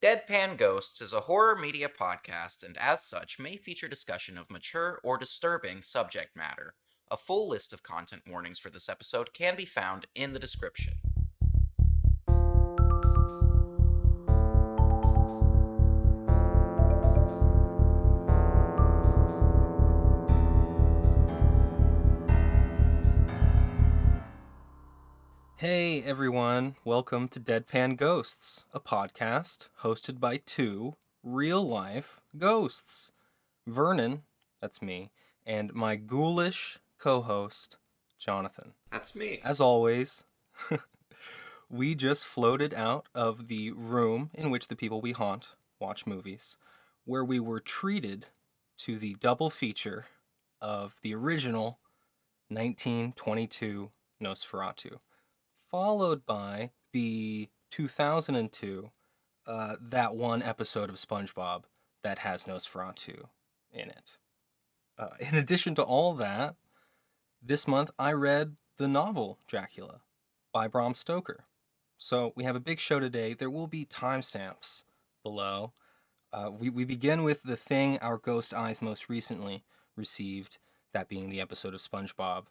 Deadpan Ghosts is a horror media podcast and, as such, may feature discussion of mature or disturbing subject matter. A full list of content warnings for this episode can be found in the description. Hey everyone, welcome to Deadpan Ghosts, a podcast hosted by two real-life ghosts. Vernon, that's me, and my ghoulish co-host, Jonathan. That's me. As always, we just floated out of the room in which the people we haunt watch movies, where we were treated to the double feature of the original 1922 Nosferatu, followed by the 2002, that one episode of SpongeBob that has Nosferatu in it. In addition to all that, this month I read the novel Dracula by Bram Stoker. So we have a big show today. There will be timestamps below. We begin with the thing our ghost eyes most recently received, that being the episode of SpongeBob,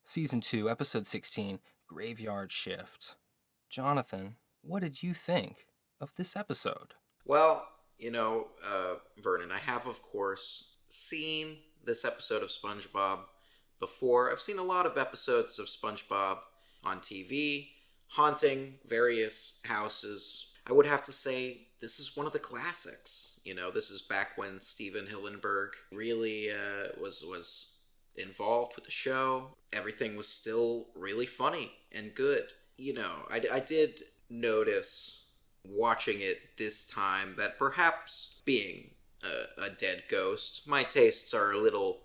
Season 2, Episode 16, Graveyard Shift. Jonathan, what did you think of this episode? Well, Vernon, I have, of course, seen this episode of SpongeBob before. I've seen a lot of episodes of SpongeBob on TV, haunting various houses. I would have to say this is one of the classics. This is back when Steven Hillenburg really was involved with the show. Everything was still really funny and good. I did notice watching it this time that perhaps being a dead ghost, my tastes are a little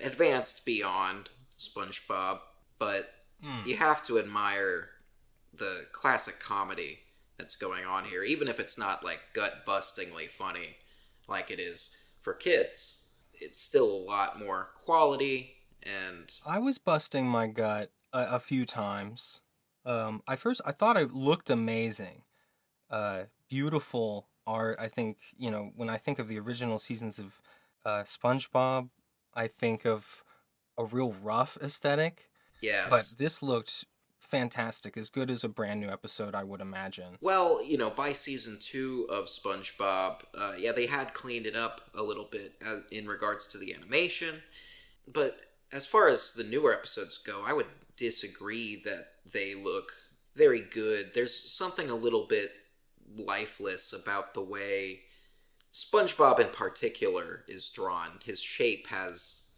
advanced beyond SpongeBob, but you have to admire the classic comedy that's going on here, even if it's not like gut-bustingly funny like it is for kids. It's still a lot more quality. And I was busting my gut a few times. I thought it looked amazing. Beautiful art. I think, when I think of the original seasons of SpongeBob, I think of a real rough aesthetic. yes. But this looked fantastic, as good as a brand new episode, I would imagine. Well, by season 2 of SpongeBob, they had cleaned it up a little bit in regards to the animation. But as far as the newer episodes go, I would disagree that they look very good. There's something a little bit lifeless about the way SpongeBob in particular is drawn. His shape has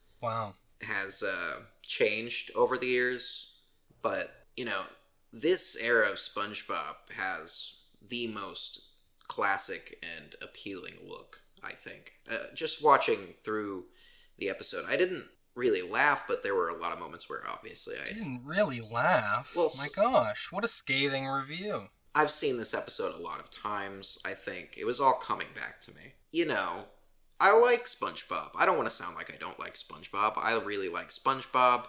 changed over the years, but this era of SpongeBob has the most classic and appealing look, I think. Just watching through the episode, I didn't really laugh, but there were a lot of moments where obviously I didn't really laugh. Well, my gosh, what a scathing review. I've seen this episode a lot of times. I think it was all coming back to me. I like SpongeBob. I don't want to sound like I don't like SpongeBob. I really like SpongeBob.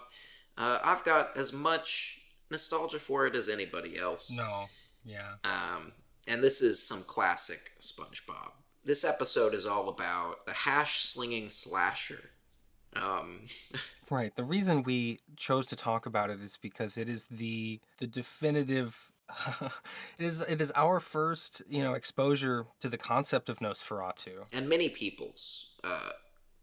I've got as much nostalgia for it as anybody else. No, yeah. And this is some classic SpongeBob. This episode is all about the Hash-Slinging Slasher. Right. The reason we chose to talk about it is because it is the definitive. it is our first, exposure to the concept of Nosferatu, and many people's,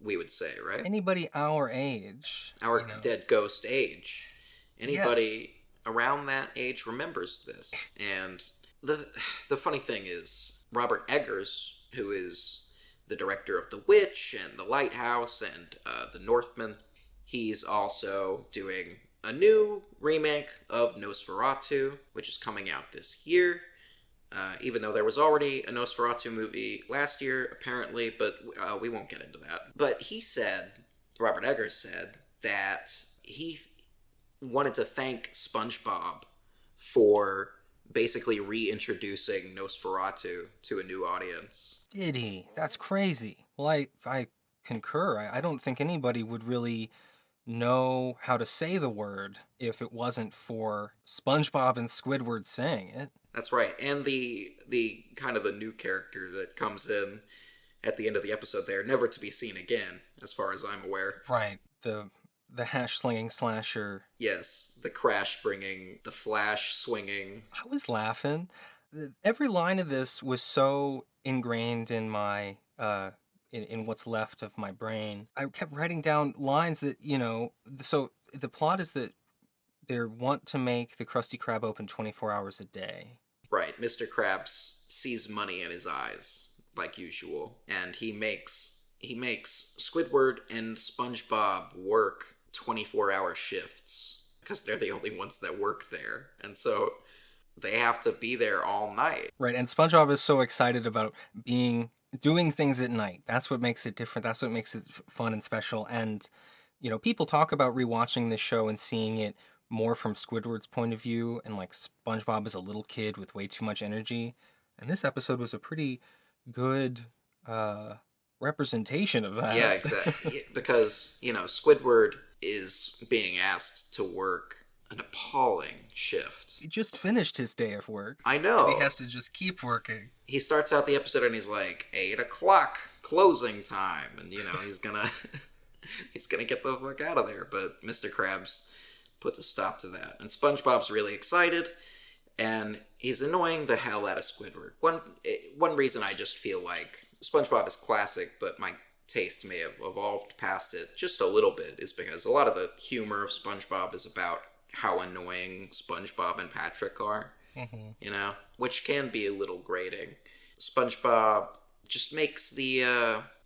we would say, right? Anybody our age, our dead ghost age, anybody around that age remembers this. And the funny thing is, Robert Eggers, who is the director of The Witch and The Lighthouse and The Northman, he's also doing a new remake of Nosferatu, which is coming out this year, even though there was already a Nosferatu movie last year, apparently, but we won't get into that. But Robert Eggers said, that he wanted to thank SpongeBob for basically reintroducing Nosferatu to a new audience. Did he? That's crazy. Well, I concur. I don't think anybody would really know how to say the word if it wasn't for SpongeBob and Squidward saying it. That's right. And the kind of the new character that comes in at the end of the episode there, never to be seen again, as far as I'm aware. Right. The Hash-Slinging Slasher. Yes, the crash bringing, the flash swinging. I was laughing. Every line of this was so ingrained in my in what's left of my brain. I kept writing down lines that, so the plot is that they want to make the Krusty Krab open 24 hours a day. Right, Mr. Krabs sees money in his eyes, like usual, and he makes Squidward and SpongeBob work 24-hour shifts because they're the only ones that work there, and so they have to be there all night. Right, and SpongeBob is so excited about doing things at night. That's what makes it different. That's what makes it fun and special. And people talk about rewatching this show and seeing it more from Squidward's point of view, and like SpongeBob is a little kid with way too much energy. And this episode was a pretty good representation of that. Yeah, exactly. Because, Squidward is being asked to work an appalling shift. He just finished his day of work. I know. And he has to just keep working. He starts out the episode and he's like, 8 o'clock, closing time. And, he's gonna get the fuck out of there. But Mr. Krabs puts a stop to that. And SpongeBob's really excited, and he's annoying the hell out of Squidward. One reason I just feel like SpongeBob is classic, but my taste may have evolved past it just a little bit, is because a lot of the humor of SpongeBob is about how annoying SpongeBob and Patrick are, which can be a little grating. SpongeBob just makes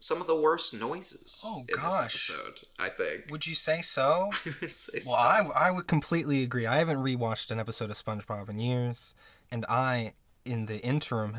some of the worst noises in this episode, I think. Would you say so? I would say so. Well, I would completely agree. I haven't rewatched an episode of SpongeBob in years, and in the interim,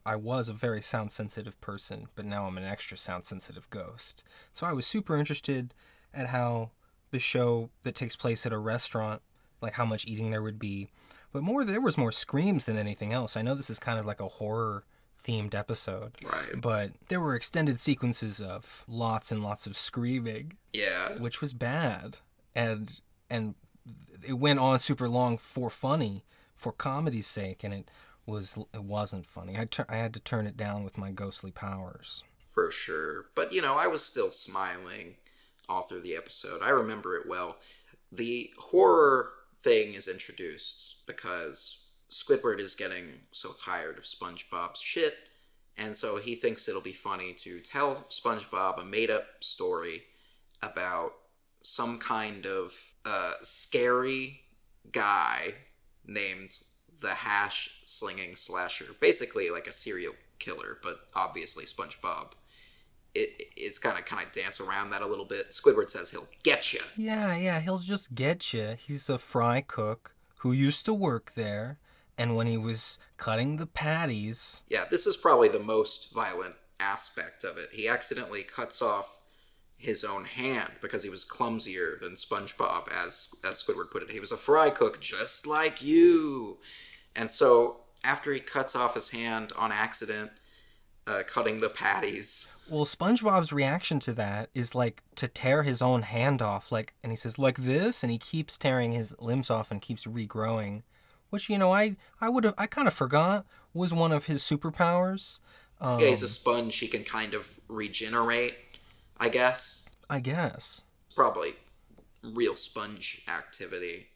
I was a very sound-sensitive person, but now I'm an extra sound-sensitive ghost. So I was super interested at how the show that takes place at a restaurant, like how much eating there would be, but there was more screams than anything else. I know this is kind of like a horror-themed episode, right? But there were extended sequences of lots and lots of screaming, yeah, which was bad, and it went on super long for comedy's sake, and it wasn't funny. I had to turn it down with my ghostly powers. For sure. But, I was still smiling all through the episode. I remember it well. The horror thing is introduced because Squidward is getting so tired of SpongeBob's shit, and so he thinks it'll be funny to tell SpongeBob a made-up story about some kind of scary guy named the Hash-Slinging Slasher. Basically like a serial killer, but obviously SpongeBob it's kind of dance around that a little bit. Squidward says he'll get you. Yeah, he'll just get you. He's a fry cook who used to work there, and when he was cutting the patties... Yeah, this is probably the most violent aspect of it. He accidentally cuts off his own hand because he was clumsier than SpongeBob, as Squidward put it. He was a fry cook just like you. And so after he cuts off his hand on accident, cutting the patties... Well, SpongeBob's reaction to that is like to tear his own hand off, and he says, like this, and he keeps tearing his limbs off and keeps regrowing, which, I kind of forgot was one of his superpowers. Yeah, he's a sponge. He can kind of regenerate, I guess. Probably real sponge activity,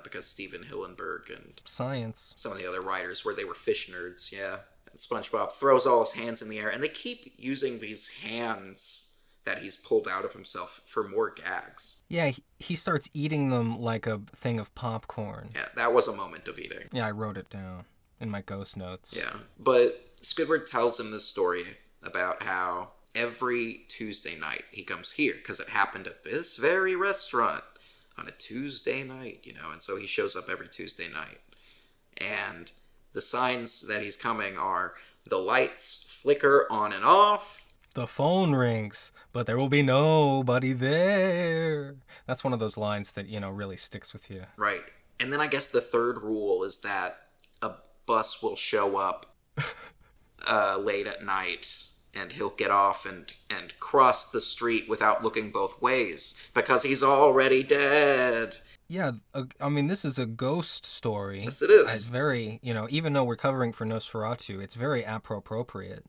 because Steven Hillenburg and science, some of the other writers they were fish nerds, yeah. And SpongeBob throws all his hands in the air, and they keep using these hands that he's pulled out of himself for more gags. Yeah, he starts eating them like a thing of popcorn. Yeah, that was a moment of eating. Yeah, I wrote it down in my ghost notes. Yeah, but Squidward tells him this story about how every Tuesday night he comes here, because it happened at this very restaurant on a Tuesday night, and so he shows up every Tuesday night. And the signs that he's coming are the lights flicker on and off. The phone rings, but there will be nobody there. That's one of those lines that, really sticks with you. Right. And then I guess the third rule is that a bus will show up late at night and he'll get off and cross the street without looking both ways because he's already dead. Yeah, I mean, this is a ghost story. Yes, it is. It's very, even though we're covering for Nosferatu, it's very appropriate.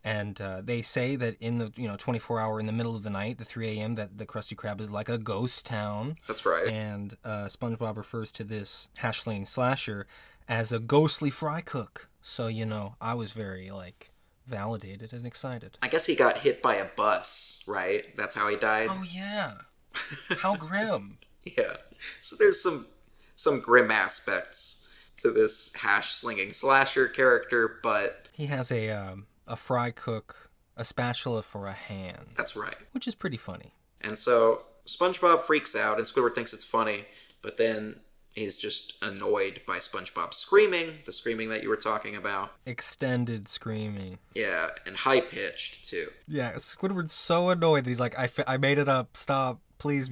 And they say that in the 24-hour in the middle of the night, the 3 a.m., that the Krusty Krab is like a ghost town. That's right. And SpongeBob refers to this Hash-Slinging Slasher as a ghostly fry cook. So I was very validated and excited. I guess he got hit by a bus, right? That's how he died. Oh yeah, how grim. Yeah. So there's some grim aspects to this Hash-Slinging Slasher character, but he has a fry cook, a spatula for a hand. That's right. Which is pretty funny. And so SpongeBob freaks out, and Squidward thinks it's funny, but then he's just annoyed by SpongeBob screaming, the screaming that you were talking about. Extended screaming. Yeah, and high-pitched, too. Yeah, Squidward's so annoyed that he's like, I made it up, stop. Please,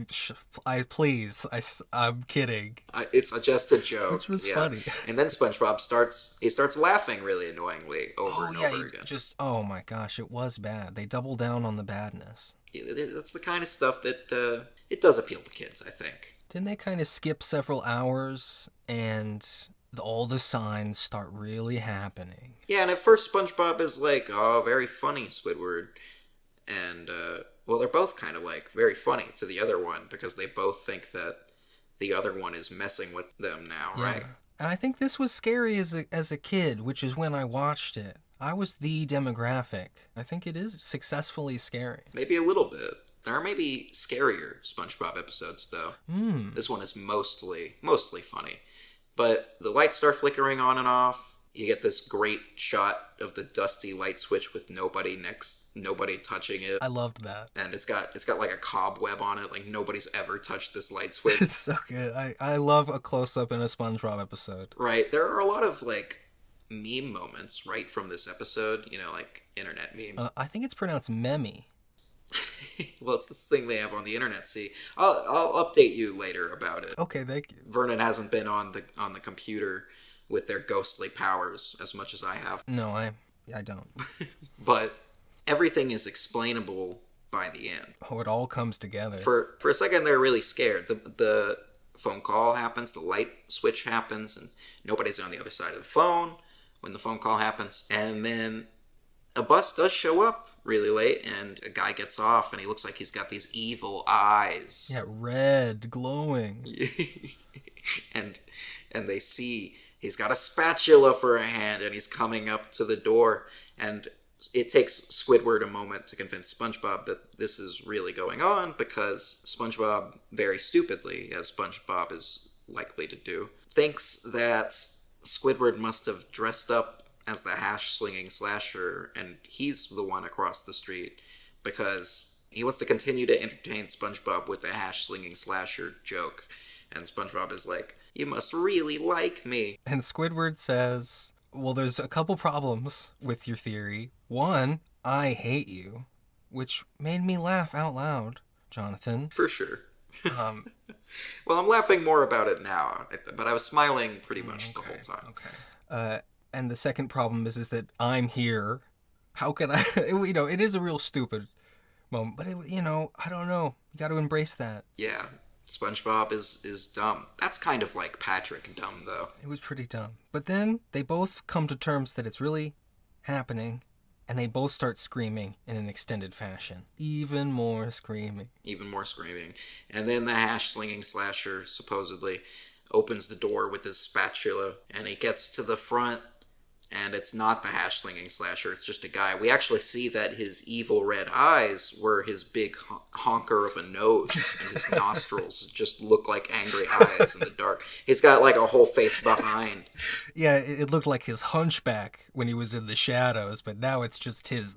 I'm kidding. It's just a joke. Which was funny. And then SpongeBob starts laughing really annoyingly over and over again. Oh my gosh, it was bad. They double down on the badness. That's the kind of stuff that it does appeal to kids, I think. Didn't they kind of skip several hours and all the signs start really happening? Yeah, and at first SpongeBob is like, oh, very funny, Squidward. And, well, they're both kind of very funny to the other one because they both think that the other one is messing with them now, right? And I think this was scary as a kid, which is when I watched it. I was the demographic. I think it is successfully scary. Maybe a little bit. There are maybe scarier SpongeBob episodes, though. This one is mostly funny. But the lights start flickering on and off. You get this great shot of the dusty light switch with nobody touching it. I loved that. And it's got like a cobweb on it, like nobody's ever touched this light switch. It's so good. I love a close-up in a SpongeBob episode. Right. There are a lot of meme moments right from this episode, internet meme. I think it's pronounced meme. Well, it's this thing they have on the internet. See, I'll update you later about it. Okay, thank you. Vernon hasn't been on the computer with their ghostly powers as much as I have. No, I don't. But everything is explainable by the end. Oh, it all comes together. For a second, they're really scared. The phone call happens, the light switch happens, and nobody's on the other side of the phone when the phone call happens. And then a bus does show up really late, and a guy gets off, and he looks like he's got these evil eyes. Yeah, red, glowing. and they see he's got a spatula for a hand, and he's coming up to the door, and it takes Squidward a moment to convince SpongeBob that this is really going on, because SpongeBob, very stupidly, as SpongeBob is likely to do, thinks that Squidward must have dressed up as the Hash-Slinging Slasher, and he's the one across the street, because he wants to continue to entertain SpongeBob with the Hash-Slinging Slasher joke. And SpongeBob is like, you must really like me. And Squidward says, well, there's a couple problems with your theory. One, I hate you, which made me laugh out loud, Jonathan. For sure. Well, I'm laughing more about it now, but I was smiling pretty much the whole time. Okay. And the second problem is that I'm here. How can I... it is a real stupid moment, but, I don't know. You got to embrace that. Yeah. SpongeBob is dumb. That's kind of like Patrick dumb, though. It was pretty dumb. But then they both come to terms that it's really happening, and they both start screaming in an extended fashion. Even more screaming. And then the Hash-Slinging Slasher supposedly opens the door with his spatula, and he gets to the front, and it's not the Hash-Slinging Slasher, it's just a guy. We actually see that his evil red eyes were his big honker of a nose, and his nostrils just look like angry eyes in the dark. He's got a whole face behind. Yeah, it looked like his hunchback when he was in the shadows, but now it's just his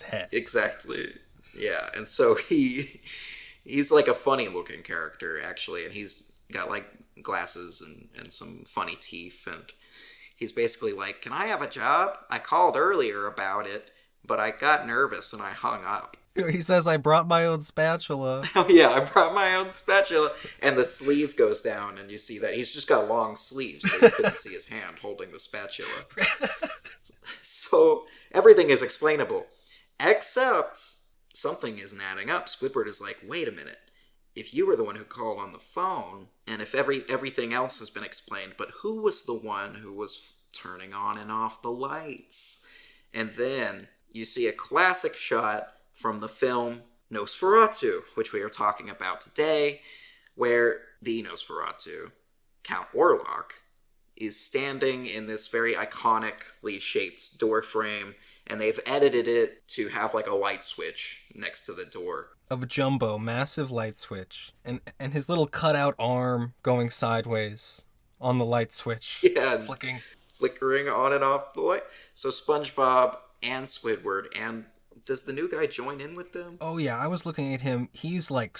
head. Exactly. Yeah, and so he's like a funny-looking character, actually, and he's got glasses and some funny teeth, and he's basically like, can I have a job? I called earlier about it, but I got nervous and I hung up. He says, I brought my own spatula. Oh yeah, I brought my own spatula. And the sleeve goes down, and you see that he's just got long sleeves, so you couldn't see his hand holding the spatula. So everything is explainable. Except something isn't adding up. Squidward is like, wait a minute. If you were the one who called on the phone, and if everything else has been explained, but who was the one who was turning on and off the lights? And then you see a classic shot from the film Nosferatu, which we are talking about today, where the Nosferatu, Count Orlok, is standing in this very iconically shaped door frame, and they've edited it to have like a light switch next to the door. Of a jumbo, massive light switch, and his little cutout arm going sideways on the light switch. Yeah, flicking. Flickering on and off the light. So SpongeBob and Squidward, and does the new guy join in with them? Oh yeah, I was looking at him. He's like,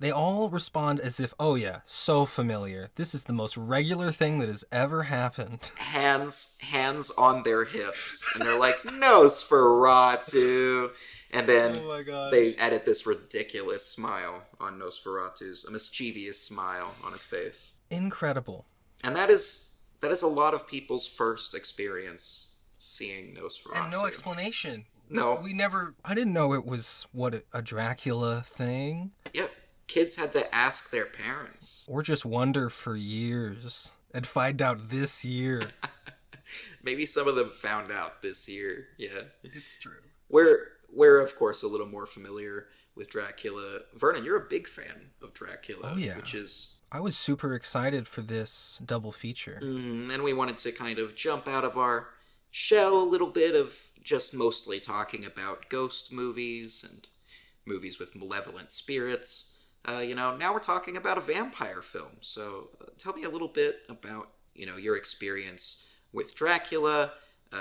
they all respond as if, oh yeah, so familiar. This is the most regular thing that has ever happened. Hands on their hips, and they're like, Nosferatu. And then they edit this ridiculous smile on Nosferatu's, a mischievous smile on his face. Incredible. And that is a lot of people's first experience seeing Nosferatu. And no explanation. No. I didn't know it was, a Dracula thing? Yep. Kids had to ask their parents. Or just wonder for years. And find out this year. Maybe some of them found out this year. Yeah. It's true. We're of course a little more familiar with Dracula. Vernon, you're a big fan of Dracula. Oh yeah. Which is... I was super excited for this double feature. And we wanted to kind of jump out of our shell a little bit of just mostly talking about ghost movies and movies with malevolent spirits. Now we're talking about a vampire film. So tell me a little bit about, your experience with Dracula.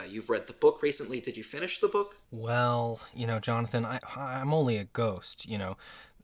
You've read the book recently. Did you finish the book? Well, Jonathan, I'm only a ghost,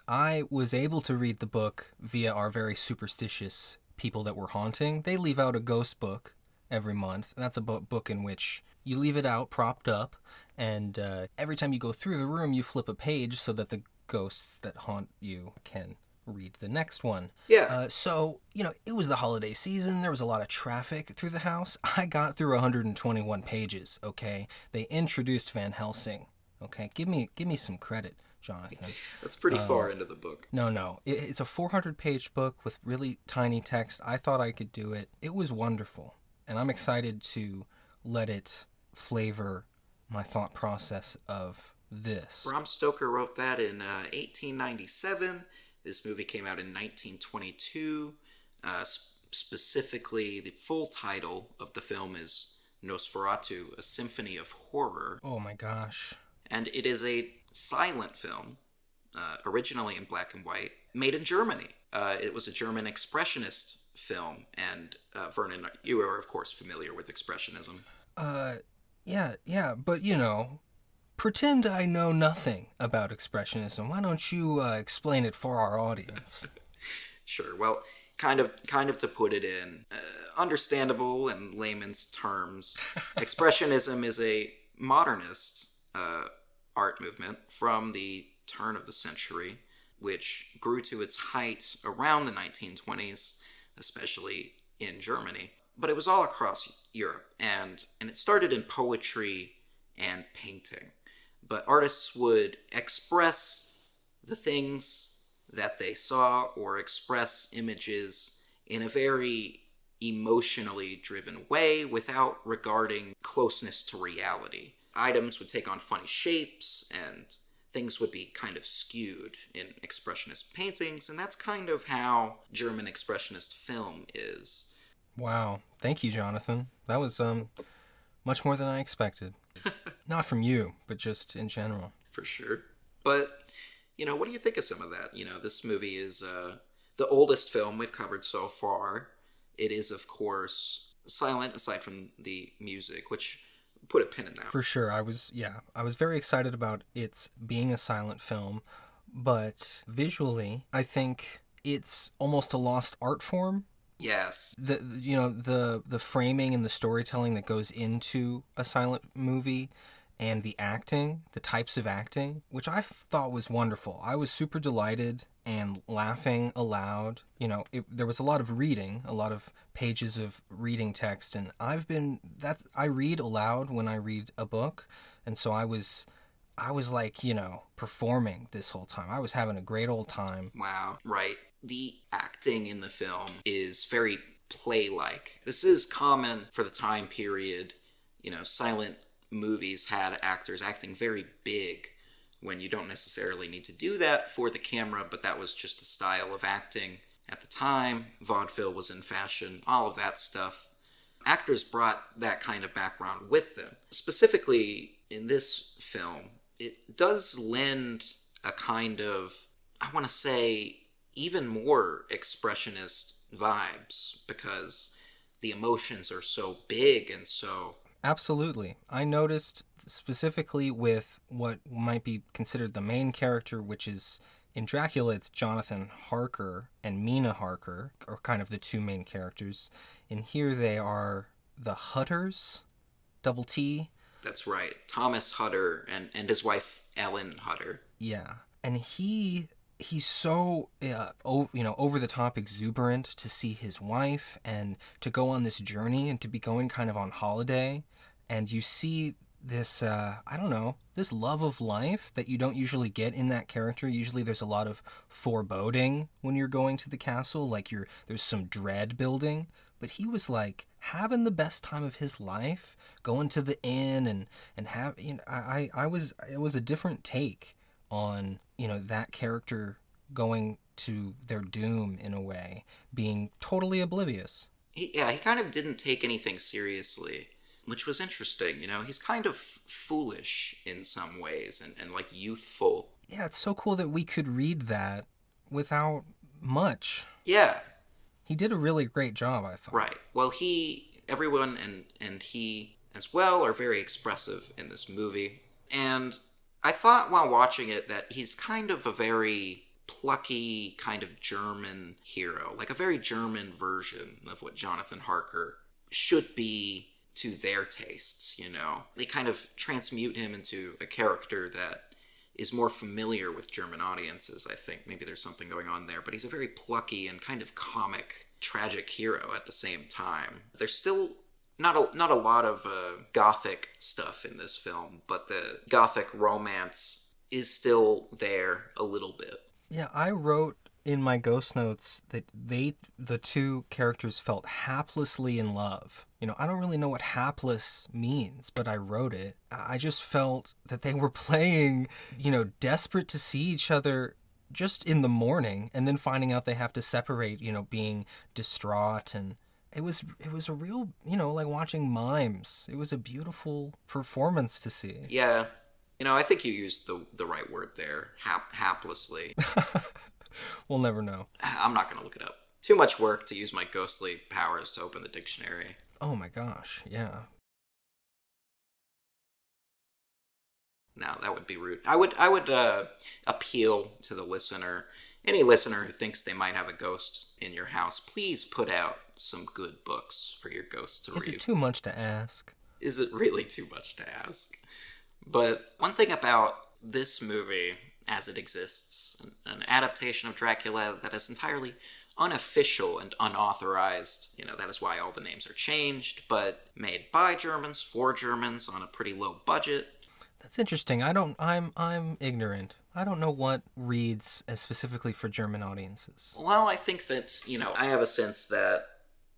I was able to read the book via our very superstitious people that we're haunting. They leave out a ghost book every month. And that's a book in which you leave it out propped up, and every time you go through the room, you flip a page so that the ghosts that haunt you can read the next one. Yeah. So, it was the holiday season. There was a lot of traffic through the house. I got through 121 pages, okay? They introduced Van Helsing, okay? Give me some credit, Jonathan. That's pretty far into the book. No. It's a 400-page book with really tiny text. I thought I could do it. It was wonderful. And I'm excited to let it flavor my thought process of this. Bram Stoker wrote that in 1897. This movie came out in 1922. Specifically, the full title of the film is Nosferatu, A Symphony of Horror. Oh my gosh. And it is a silent film, originally in black and white, made in Germany. It was a German expressionist film, and Vernon, you are of course familiar with expressionism. Yeah, but pretend I know nothing about expressionism. Why don't you explain it for our audience? Sure. Well, kind of to put it in understandable and layman's terms, expressionism is a modernist art movement from the turn of the century, which grew to its height around the 1920s, especially in Germany. But it was all across Europe, and it started in poetry and painting. But artists would express the things that they saw or express images in a very emotionally driven way without regarding closeness to reality. Items would take on funny shapes, and things would be kind of skewed in expressionist paintings, and that's kind of how German expressionist film is. Wow. Thank you, Jonathan. That was much more than I expected. Not from you, but just in general. For sure. But, what do you think of some of that? This movie is the oldest film we've covered so far. It is, of course, silent aside from the music, which put a pin in that. For sure. I was very excited about its being a silent film, but visually, I think it's almost a lost art form. Yes. The framing and the storytelling that goes into a silent movie, and the acting, the types of acting, which I thought was wonderful. I was super delighted and laughing aloud. There was a lot of reading, a lot of pages of reading text, and I read aloud when I read a book, and so I was I was like, performing this whole time. I was having a great old time. Wow. Right. The acting in the film is very play-like. This is common for the time period. Silent movies had actors acting very big when you don't necessarily need to do that for the camera, but that was just the style of acting at the time. Vaudeville was in fashion, all of that stuff. Actors brought that kind of background with them. Specifically in this film, it does lend a kind of, I want to say, even more expressionist vibes because the emotions are so big and so. Absolutely. I noticed specifically with what might be considered the main character, which is in Dracula, it's Jonathan Harker and Mina Harker, are kind of the two main characters. And here they are the Hutters, double T. That's right. Thomas Hutter and his wife Ellen Hutter. Yeah. And he's so over the top exuberant to see his wife and to go on this journey and to be going kind of on holiday, and you see this I don't know, this love of life that you don't usually get in that character. Usually there's a lot of foreboding when you're going to the castle, like there's some dread building, but he was like having the best time of his life, going to the inn and have I was it was a different take on that character going to their doom in a way, being totally oblivious. He kind of didn't take anything seriously, which was interesting. He's kind of foolish in some ways and like youthful. Yeah, it's so cool that we could read that without much. Yeah. He did a really great job, I thought. Right. Well, everyone and he as well are very expressive in this movie. And I thought while watching it that he's kind of a very plucky kind of German hero, like a very German version of what Jonathan Harker should be to their tastes. They kind of transmute him into a character that is more familiar with German audiences, I think. Maybe there's something going on there, but he's a very plucky and kind of comic, tragic hero at the same time. There's still not a lot of gothic stuff in this film, but the gothic romance is still there a little bit. Yeah, I wrote in my ghost notes that the two characters felt haplessly in love. I don't really know what hapless means, but I wrote it. I just felt that they were playing, desperate to see each other just in the morning, and then finding out they have to separate, being distraught. And it was a real, like watching mimes. It was a beautiful performance to see. Yeah. I think you used the right word there, haplessly. We'll never know. I'm not going to look it up. Too much work to use my ghostly powers to open the dictionary. Oh my gosh, yeah. No, that would be rude. I would appeal to the listener. Any listener who thinks they might have a ghost in your house, please put out some good books for your ghost to read. Is it too much to ask? Is it really too much to ask? But one thing about this movie, as it exists, an adaptation of Dracula that is entirely unofficial and unauthorized. That is why all the names are changed, but made by Germans for Germans on a pretty low budget. That's interesting. I'm ignorant. I don't know what reads as specifically for German audiences. Well, I think that, I have a sense that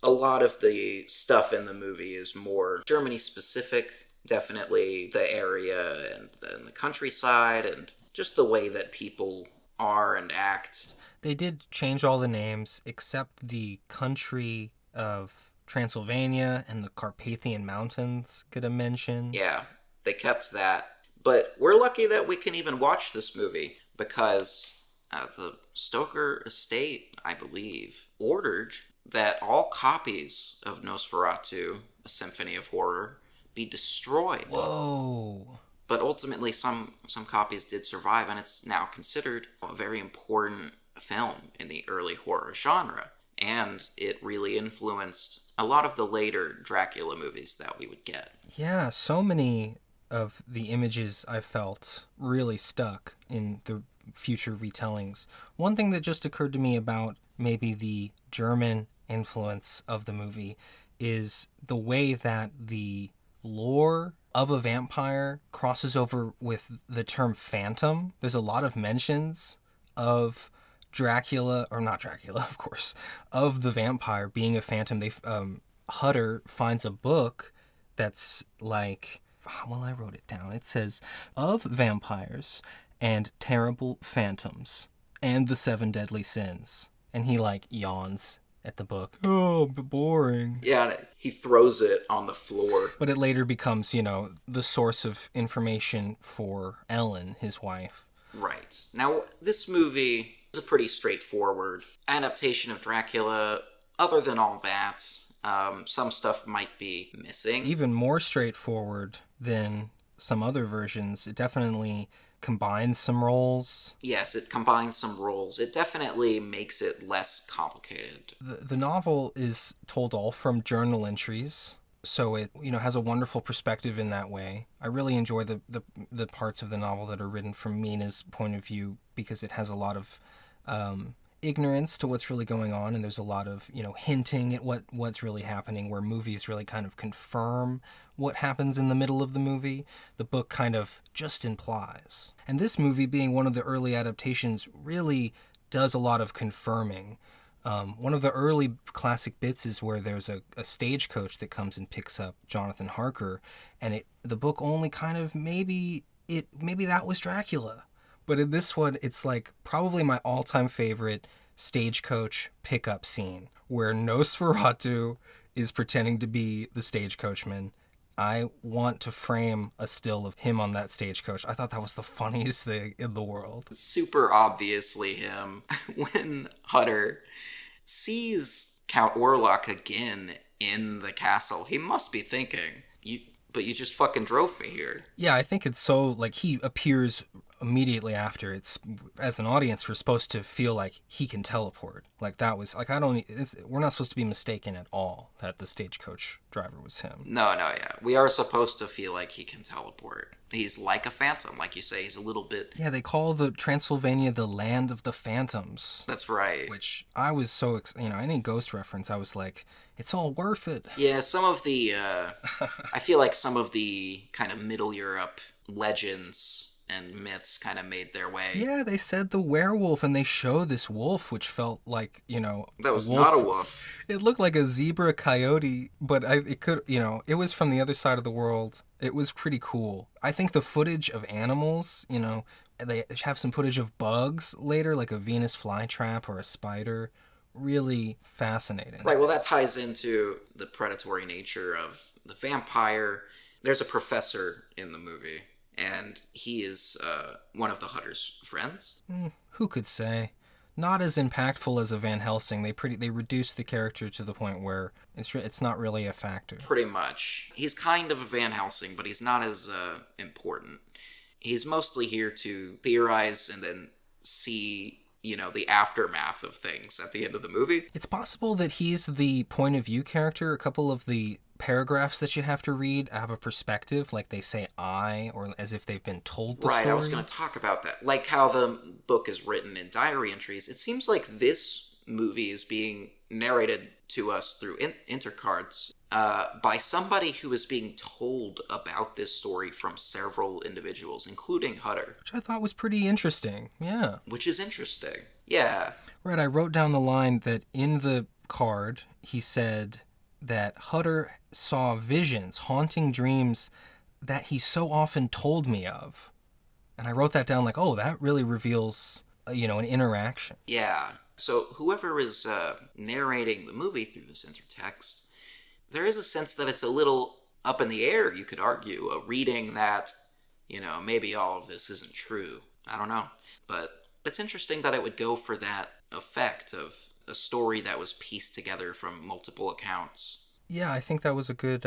a lot of the stuff in the movie is more Germany specific. Definitely the area and the countryside and just the way that people are and act. They did change all the names except the country of Transylvania and the Carpathian Mountains get a mention. Yeah, they kept that. But we're lucky that we can even watch this movie because the Stoker estate, I believe, ordered that all copies of Nosferatu, A Symphony of Horror, be destroyed. Whoa. But ultimately some copies did survive, and it's now considered a very important film in the early horror genre. And it really influenced a lot of the later Dracula movies that we would get. Yeah, so many of the images I felt really stuck in the future retellings. One thing that just occurred to me about maybe the German influence of the movie is the way that the lore of a vampire crosses over with the term phantom. There's a lot of mentions of Dracula, or not Dracula, of course, of the vampire being a phantom. Hutter finds a book that's like, well, I wrote it down. It says, of vampires and terrible phantoms and the 7 deadly sins. And he like yawns at the book. Oh, boring. Yeah, he throws it on the floor. But it later becomes, the source of information for Ellen, his wife. Right. Now, this movie is a pretty straightforward adaptation of Dracula. Other than all that, some stuff might be missing. Even more straightforward than some other versions. It definitely combines some roles. Yes, it combines some roles. It definitely makes it less complicated. The novel is told all from journal entries, so it has a wonderful perspective in that way. I really enjoy the parts of the novel that are written from Mina's point of view, because it has a lot of ignorance to what's really going on, and there's a lot of hinting at what's really happening, where movies really kind of confirm what happens in the middle of the movie. The book kind of just implies, and this movie, being one of the early adaptations, really does a lot of confirming. One of the early classic bits is where there's a stagecoach that comes and picks up Jonathan Harker, and the book only kind of maybe that was Dracula. But in this one, it's like probably my all-time favorite stagecoach pickup scene, where Nosferatu is pretending to be the stagecoachman. I want to frame a still of him on that stagecoach. I thought that was the funniest thing in the world. Super obviously him. When Hutter sees Count Orlok again in the castle, he must be thinking, but you just fucking drove me here. Yeah, I think it's so, like, he appears immediately after. It's, as an audience, we're supposed to feel like he can teleport. Like, that was, like, we're not supposed to be mistaken at all that the stagecoach driver was him. No, yeah. We are supposed to feel like he can teleport. He's like a phantom, like you say. He's a little bit... Yeah, they call the Transylvania the land of the phantoms. That's right. Which I was so, any ghost reference, I was like, it's all worth it. Yeah, some of the, I feel like some of the kind of Middle Europe legends and myths kind of made their way. Yeah, they said the werewolf, and they show this wolf, which felt like, that was not a wolf. It looked like a zebra coyote, but it could, it was from the other side of the world. It was pretty cool. I think the footage of animals, they have some footage of bugs later, like a Venus flytrap or a spider. Really fascinating. Right, well, that ties into the predatory nature of the vampire. There's a professor in the movie, and he is one of the Hutter's friends. Who could say? Not as impactful as a Van Helsing. They reduced the character to the point where it's not really a factor. Pretty much. He's kind of a Van Helsing, but he's not as important. He's mostly here to theorize and then see the aftermath of things at the end of the movie. It's possible that he's the point of view character. A couple of the paragraphs that you have to read have a perspective, like they say I, or as if they've been told the story. Right, I was going to talk about that. Like how the book is written in diary entries. It seems like this movie is being narrated to us through intercards by somebody who is being told about this story from several individuals, including Hutter. Which I thought was pretty interesting, yeah. Which is interesting, yeah. Right, I wrote down the line that in the card, he said that Hutter saw visions, haunting dreams that he so often told me of. And I wrote that down like, oh, that really reveals, an interaction. Yeah. So whoever is narrating the movie through this intertext, there is a sense that it's a little up in the air, you could argue, a reading that, maybe all of this isn't true. I don't know. But it's interesting that it would go for that effect of a story that was pieced together from multiple accounts. Yeah, I think that was a good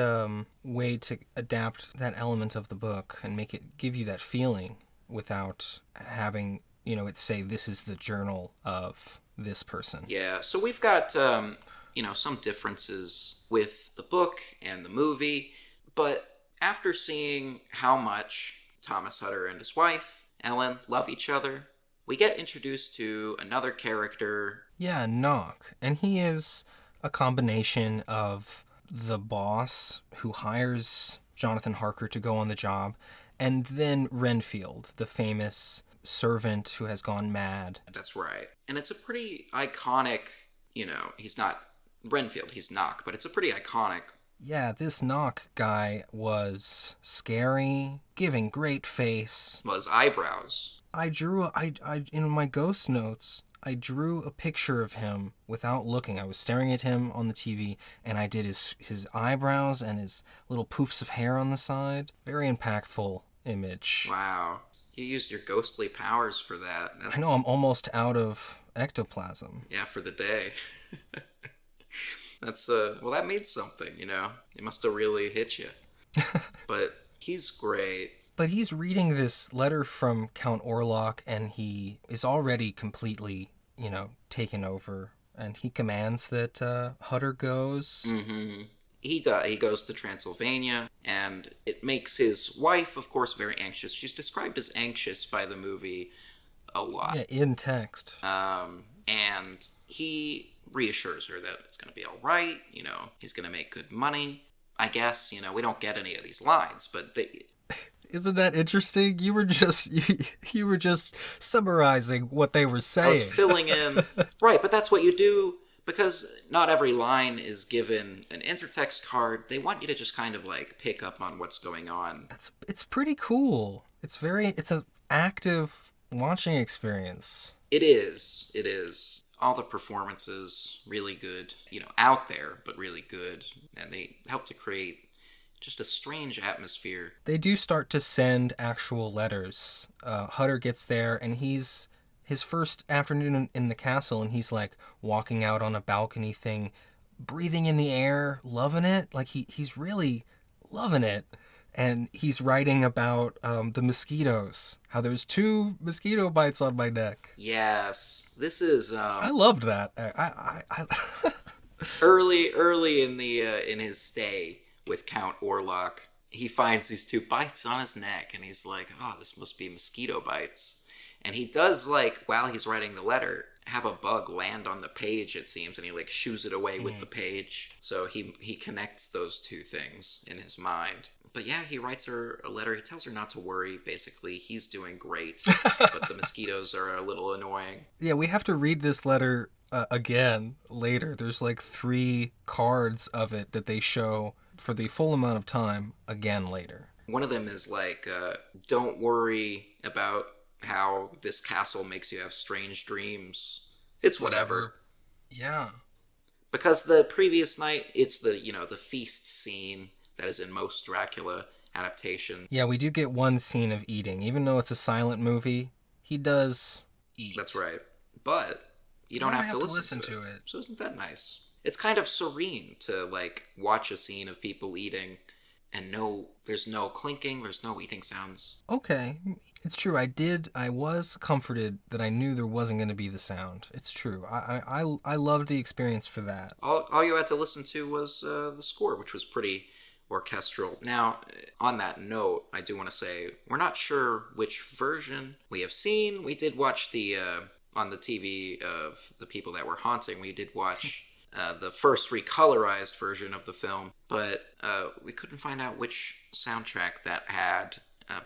way to adapt that element of the book and give you that feeling without having, it say this is the journal of this person. Yeah, so we've got, some differences with the book and the movie, but after seeing how much Thomas Hutter and his wife, Ellen, love each other, we get introduced to another character. Yeah, Knock. And he is a combination of the boss who hires Jonathan Harker to go on the job, and then Renfield, the famous servant who has gone mad. That's right. And it's a pretty iconic, he's not Renfield, he's Knock, but it's a pretty iconic. Yeah, this Knock guy was scary, giving great face. Was eyebrows. I in my ghost notes, I drew a picture of him without looking. I was staring at him on the TV, and I did his eyebrows and his little poofs of hair on the side. Very impactful image. Wow. You used your ghostly powers for that. I know, I'm almost out of ectoplasm. Yeah, for the day. That's, well, that means something, It must have really hit you. But he's great. But he's reading this letter from Count Orlok, and he is already completely, taken over. And he commands that Hutter goes. Mm-hmm. He goes to Transylvania, and it makes his wife, of course, very anxious. She's described as anxious by the movie a lot. Yeah, in text. And he reassures her that it's going to be all right. He's going to make good money. I guess, we don't get any of these lines, but Isn't that interesting? You were just you were just summarizing what they were saying. I was filling in. Right, but that's what you do, because not every line is given an intertext card. They want you to just kind of pick up on what's going on. It's pretty cool. It's an active watching experience. It is. All the performances really good, out there, but really good. And they help to create just a strange atmosphere. They do start to send actual letters. Hutter gets there, and his first afternoon in the castle, and he's walking out on a balcony thing, breathing in the air, loving it. He's really loving it. And he's writing about the mosquitoes, how there's 2 mosquito bites on my neck. Yes, this is. I loved that. I early in his stay with Count Orlok, he finds these 2 bites on his neck, and he's like, "Oh, this must be mosquito bites." And he does, while he's writing the letter, have a bug land on the page, it seems, and he shoos it away with the page. So he connects those 2 things in his mind. But yeah, he writes her a letter. He tells her not to worry. Basically, he's doing great, but the mosquitoes are a little annoying. Yeah, we have to read this letter again later. There's 3 cards of it that they show for the full amount of time again later. One of them is don't worry about how this castle makes you have strange dreams. It's whatever. Yeah. Because the previous night, it's the feast scene that is in most Dracula adaptations. Yeah, we do get one scene of eating. Even though it's a silent movie, he does eat. That's right. But you don't have to listen to it. So isn't that nice? It's kind of serene to watch a scene of people eating and there's no clinking, there's no eating sounds. Okay, it's true. I was comforted that I knew there wasn't going to be the sound. It's true. I loved the experience for that. All you had to listen to was the score, which was pretty orchestral. Now, on that note, I do want to say we're not sure which version we have seen. We did watch on the TV of The People That Were Haunting, we did watch the first recolorized version of the film, but we couldn't find out which soundtrack that had.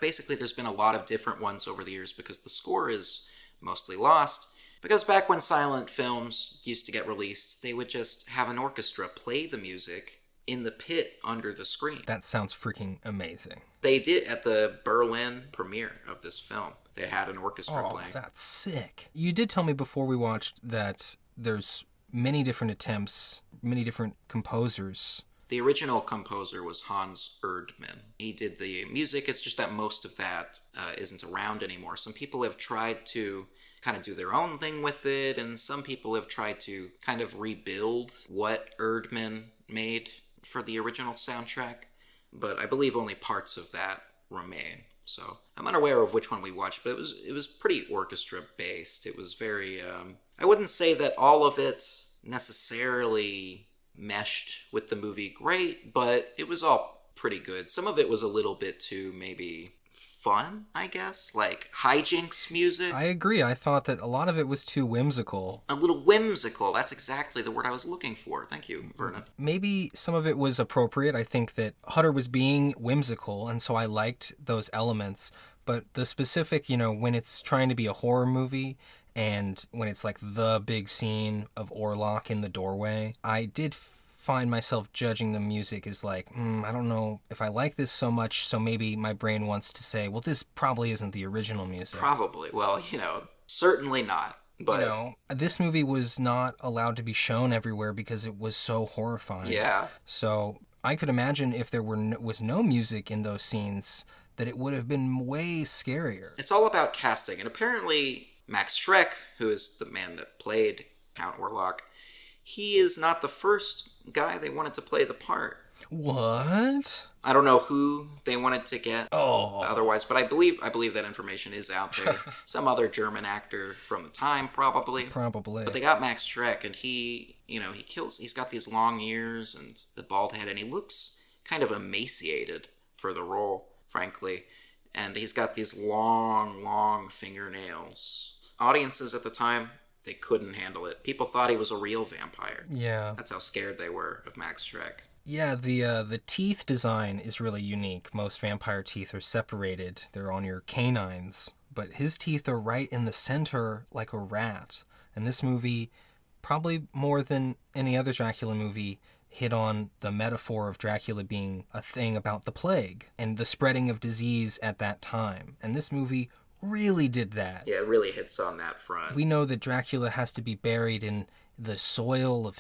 Basically, there's been a lot of different ones over the years because the score is mostly lost. Because back when silent films used to get released, they would just have an orchestra play the music in the pit under the screen. That sounds freaking amazing. They did at the Berlin premiere of this film. They had an orchestra playing. Oh, that's sick. You did tell me before we watched that there's many different attempts, many different composers. The original composer was Hans Erdmann. He did the music. It's just that most of that isn't around anymore. Some people have tried to kind of do their own thing with it, and some people have tried to kind of rebuild what Erdmann made for the original soundtrack, but I believe only parts of that remain. So I'm unaware of which one we watched, but it was pretty orchestra based. It was very I wouldn't say that all of it necessarily meshed with the movie great, but it was all pretty good. Some of it was a little bit too maybe fun, I guess. Like hijinks music. I agree. I thought that a lot of it was too whimsical. A little whimsical. That's exactly the word I was looking for. Thank you, Vernon. Maybe some of it was appropriate. I think that Hutter was being whimsical, and so I liked those elements. But the specific, when it's trying to be a horror movie and when it's like the big scene of Orlok in the doorway, I did find myself judging the music as like, I don't know if I like this so much, so maybe my brain wants to say, well, this probably isn't the original music. Probably. Well, certainly not. But this movie was not allowed to be shown everywhere because it was so horrifying. Yeah. So I could imagine if there was no music in those scenes, that it would have been way scarier. It's all about casting, and apparently Max Schreck, who is the man that played Count Orlok, he is not the first guy they wanted to play the part. What? I don't know who they wanted to get otherwise, but I believe that information is out there. Some other German actor from the time, probably. Probably. But they got Max Schreck, and he's got these long ears and the bald head, and he looks kind of emaciated for the role, frankly. And he's got these long, long fingernails. Audiences at the time, they couldn't handle it. People thought he was a real vampire. Yeah. That's how scared they were of Max Schreck. Yeah, the teeth design is really unique. Most vampire teeth are separated. They're on your canines. But his teeth are right in the center like a rat. And this movie, probably more than any other Dracula movie, hit on the metaphor of Dracula being a thing about the plague and the spreading of disease at that time. And this movie really did that. Yeah, it really hits on that front. We know that Dracula has to be buried in the soil of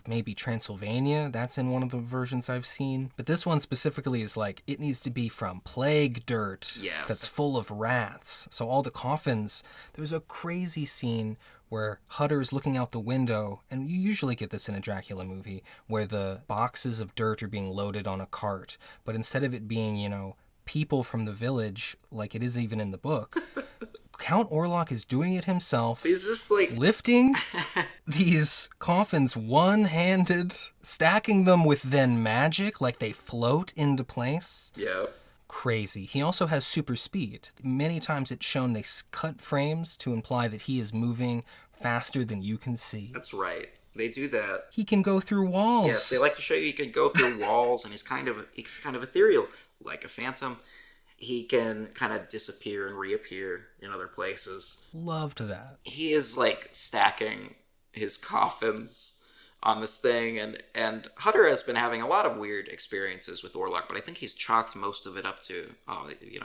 maybe Transylvania. That's in one of the versions I've seen. But this one specifically is like, it needs to be from plague dirt. Yes. That's full of rats. So all the coffins, there's a crazy scene where Hutter is looking out the window, and you usually get this in a Dracula movie, where the boxes of dirt are being loaded on a cart. But instead of it being, people from the village, like it is even in the book, Count Orlok is doing it himself. He's just like lifting these coffins one-handed, stacking them with then magic, like they float into place. Yeah. Crazy. He also has super speed. Many times it's shown they cut frames to imply that he is moving faster than you can see. That's right. They do that. He can go through walls. Yes, they like to show you he can go through walls, and he's kind of ethereal, like a phantom. He can kind of disappear and reappear in other places. Loved that. He is like stacking his coffins on this thing, and Hutter has been having a lot of weird experiences with Orlok, but I think he's chalked most of it up to,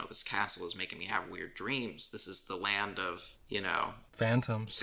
this castle is making me have weird dreams. This is the land of, Phantoms.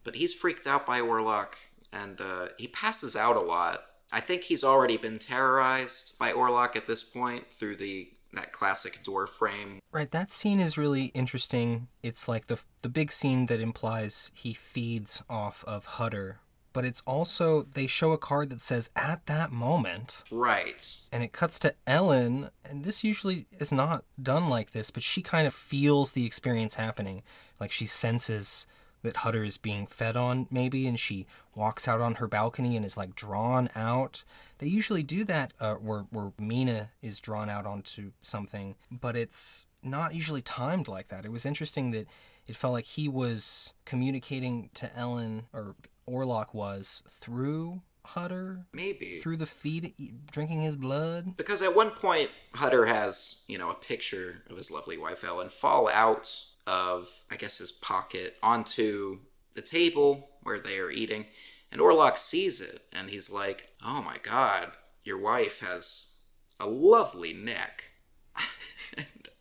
But he's freaked out by Orlok, and he passes out a lot. I think he's already been terrorized by Orlok at this point through that classic door frame. Right, that scene is really interesting. It's like the big scene that implies he feeds off of Hutter. But it's also, they show a card that says, at that moment. Right. And it cuts to Ellen, and this usually is not done like this, but she kind of feels the experience happening. Like she senses that Hutter is being fed on, maybe, and she walks out on her balcony and is like drawn out. They usually do that where Mina is drawn out onto something, but it's not usually timed like that. It was interesting that it felt like he was communicating to Ellen, or Orlok was, through Hutter? Maybe. Through the feed, drinking his blood? Because at one point, Hutter has, a picture of his lovely wife Ellen fall out of, I guess, his pocket onto the table where they are eating. And Orlok sees it, and he's like, oh my god, your wife has a lovely neck.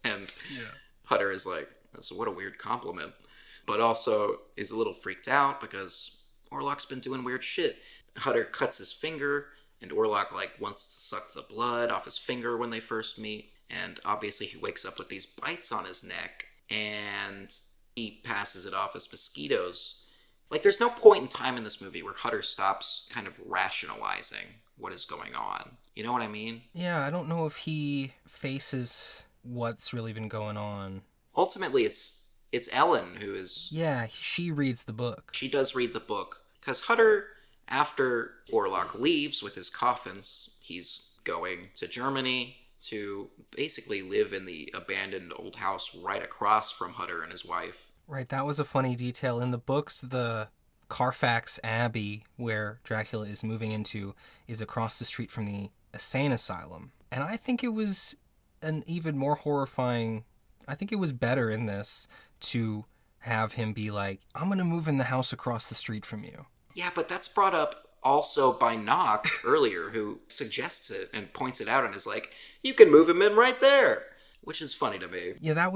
and Hutter is like, what a weird compliment. But also is a little freaked out because Orlok's been doing weird shit. Hutter cuts his finger, and Orlok wants to suck the blood off his finger when they first meet. And obviously he wakes up with these bites on his neck, and he passes it off as mosquitoes. There's no point in time in this movie where Hutter stops kind of rationalizing what is going on. You know what I mean? Yeah, I don't know if he faces what's really been going on. Ultimately, it's Ellen who is... Yeah, she reads the book. She does read the book. Because Hutter, after Orlok leaves with his coffins, he's going to Germany to basically live in the abandoned old house right across from Hutter and his wife. Right, that was a funny detail. In the books, the Carfax Abbey, where Dracula is moving into, is across the street from the insane asylum. And I think it was an even more horrifying... I think it was better in this to have him be like, I'm going to move in the house across the street from you. Yeah, but that's brought up also by Knock earlier, who suggests it and points it out and is like, you can move him in right there, which is funny to me. Yeah,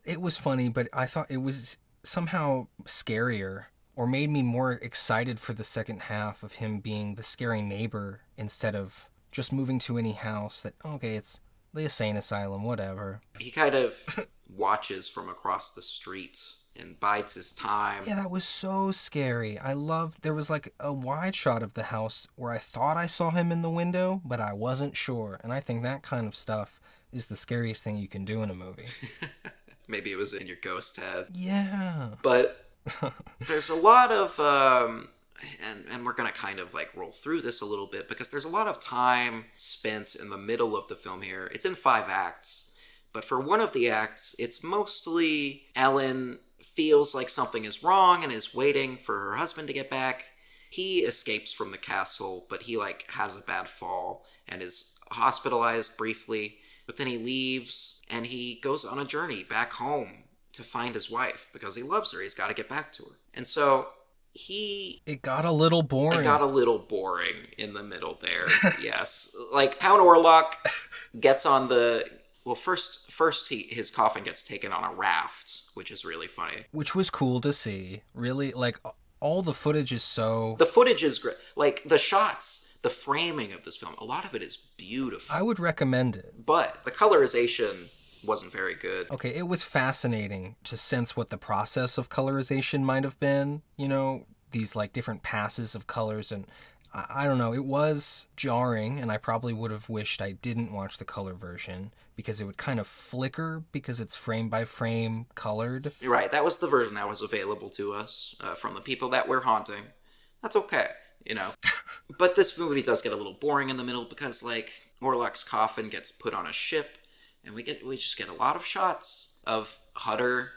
it was funny, but I thought it was somehow scarier, or made me more excited for the second half of him being the scary neighbor instead of just moving to any house that, okay, it's the insane asylum, whatever. He kind of watches from across the street and bides his time. Yeah, that was so scary. There was like a wide shot of the house where I thought I saw him in the window, but I wasn't sure. And I think that kind of stuff is the scariest thing you can do in a movie. Maybe it was in your ghost head. Yeah. But there's a lot of, and we're going to kind of like roll through this a little bit because there's a lot of time spent in the middle of the film here. It's in 5 acts. But for one of the acts, it's mostly Ellen feels like something is wrong and is waiting for her husband to get back. He escapes from the castle, but he like has a bad fall and is hospitalized briefly. But then he leaves and he goes on a journey back home to find his wife because he loves her. He's got to get back to her. And so it got a little boring. It got a little boring in the middle there. Yes. Like Count Orlok gets on the... Well, first his coffin gets taken on a raft, which is really funny. Which was cool to see. Really, like, all the footage is so... The footage is great. Like, the shots, the framing of this film, a lot of it is beautiful. I would recommend it. But the colorization wasn't very good. Okay, it was fascinating to sense what the process of colorization might have been. You know, these, like, different passes of colors and... I don't know, it was jarring, and I probably would have wished I didn't watch the color version, because it would kind of flicker, because it's frame by frame colored. You're right, that was the version that was available to us from the people that we're haunting. That's okay, you know. But this movie does get a little boring in the middle, because, like, Orlok's coffin gets put on a ship, and we just get a lot of shots of Hutter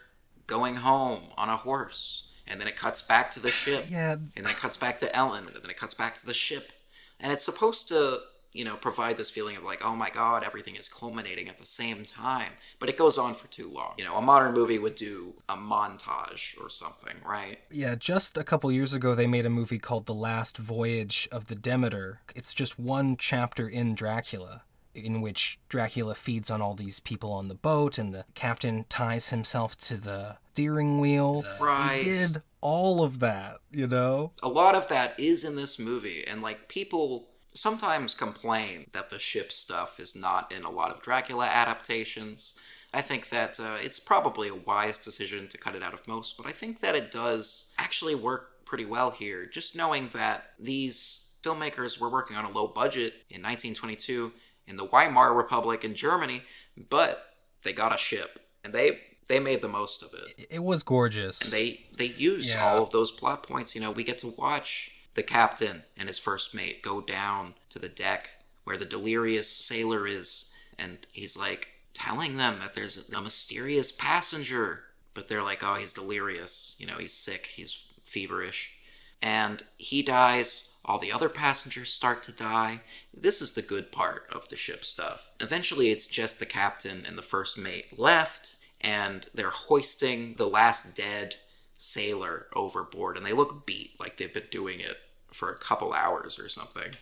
going home on a horse. And then it cuts back to the ship. Yeah. And then it cuts back to Ellen. And then it cuts back to the ship. And it's supposed to, you know, provide this feeling of like, oh my god, everything is culminating at the same time. But it goes on for too long. You know, a modern movie would do a montage or something, right? Yeah, just a couple years ago, they made a movie called The Last Voyage of the Demeter. It's just one chapter in Dracula, in which Dracula feeds on all these people on the boat, and the captain ties himself to the steering wheel. Right. He did all of that, you know? A lot of that is in this movie, and like people sometimes complain that the ship stuff is not in a lot of Dracula adaptations. I think that it's probably a wise decision to cut it out of most, but I think that it does actually work pretty well here. Just knowing that these filmmakers were working on a low budget in 1922 in the Weimar Republic in Germany, but they got a ship, and they made the most of it. It was gorgeous. And they used all of those plot points. You know, we get to watch the captain and his first mate go down to the deck where the delirious sailor is, and he's like telling them that there's a mysterious passenger, but they're like, oh, he's delirious. You know, he's sick, he's feverish. And he dies. All the other passengers start to die. This is the good part of the ship stuff. Eventually, it's just the captain and the first mate left, and they're hoisting the last dead sailor overboard, and they look beat, like they've been doing it for a couple hours or something.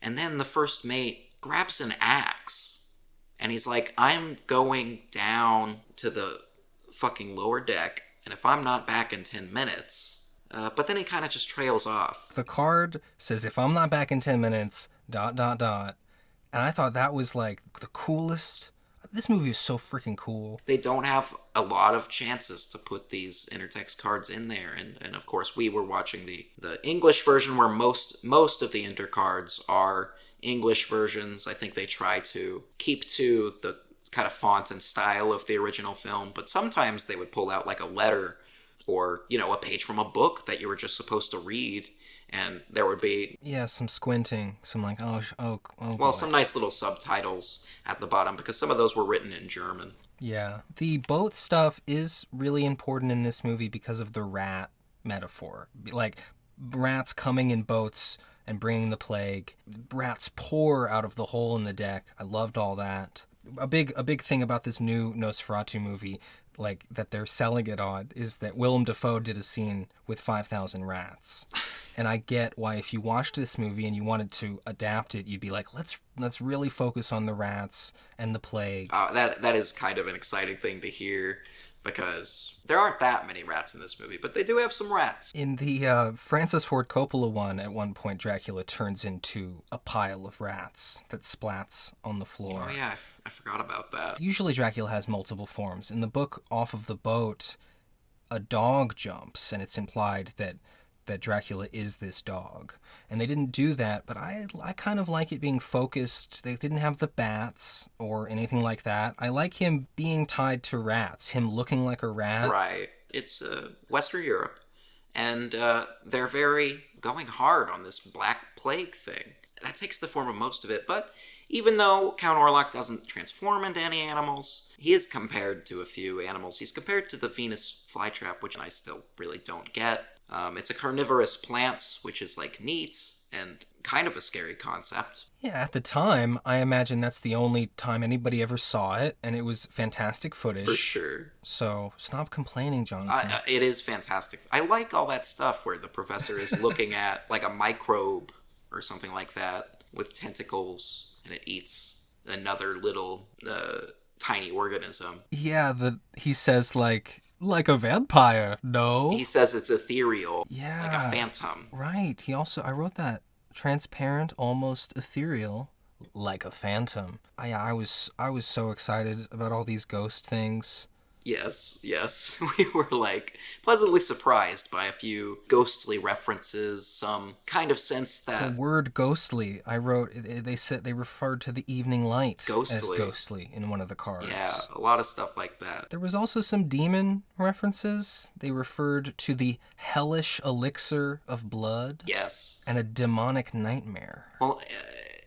And then the first mate grabs an axe, and he's like, I'm going down to the fucking lower deck, and if I'm not back in 10 minutes... but then he kind of just trails off. The card says, if I'm not back in 10 minutes, ... And I thought that was, like, the coolest. This movie is so freaking cool. They don't have a lot of chances to put these intertext cards in there. And of course, we were watching the English version where most of the intercards are English versions. I think they try to keep to the kind of font and style of the original film. But sometimes they would pull out, like, a letter or, a page from a book that you were just supposed to read, and there would be... Yeah, some squinting, some like, oh Well, boy. some nice little subtitles at the bottom, because some of those were written in German. Yeah. The boat stuff is really important in this movie because of the rat metaphor. Like, rats coming in boats and bringing the plague. Rats pour out of the hole in the deck. I loved all that. A big thing about this new Nosferatu movie, like, that they're selling it on, is that Willem Dafoe did a scene with 5,000 rats. And I get why if you watched this movie and you wanted to adapt it, you'd be like, let's really focus on the rats and the plague. That is kind of an exciting thing to hear, because there aren't that many rats in this movie, but they do have some rats. In the Francis Ford Coppola one, at one point, Dracula turns into a pile of rats that splats on the floor. Oh yeah, I forgot about that. Usually Dracula has multiple forms. In the book, off of the boat, a dog jumps, and it's implied that Dracula is this dog. And they didn't do that, but I kind of like it being focused. They didn't have the bats or anything like that. I like him being tied to rats, him looking like a rat. Right. It's Western Europe, and they're very going hard on this Black Plague thing. That takes the form of most of it, but even though Count Orlok doesn't transform into any animals, he is compared to a few animals. He's compared to the Venus flytrap, which I still really don't get. It's a carnivorous plant, which is like neat and kind of a scary concept. Yeah, at the time, I imagine that's the only time anybody ever saw it, and it was fantastic footage. For sure. So stop complaining, Jonathan. It is fantastic. I like all that stuff where the professor is looking at like a microbe or something like that with tentacles, and it eats another little tiny organism. Yeah, he says like a vampire, no? He says it's ethereal, yeah, like a phantom. Right. I wrote that. Transparent, almost ethereal, like a phantom. I was so excited about all these ghost things. Yes. We were, like, pleasantly surprised by a few ghostly references, some kind of sense that... The word ghostly, I wrote, they said they referred to the evening light as ghostly in one of the cards. Yeah, a lot of stuff like that. There was also some demon references. They referred to the hellish elixir of blood. Yes. And a demonic nightmare. Well,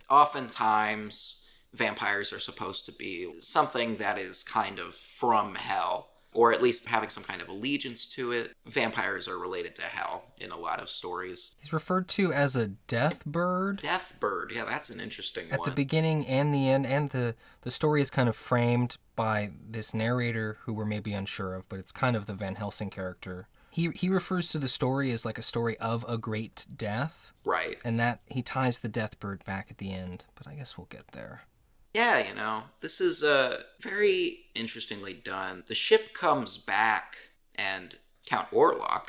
oftentimes vampires are supposed to be something that is kind of from hell, or at least having some kind of allegiance to it. Vampires are related to hell in a lot of stories. He's referred to as a death bird. Death bird, yeah, that's an interesting one. At the beginning and the end, and the story is kind of framed by this narrator who we're maybe unsure of, but it's kind of the Van Helsing character. He refers to the story as like a story of a great death. Right. And that he ties the death bird back at the end, but I guess we'll get there. Yeah, this is very interestingly done. The ship comes back, and Count Orlok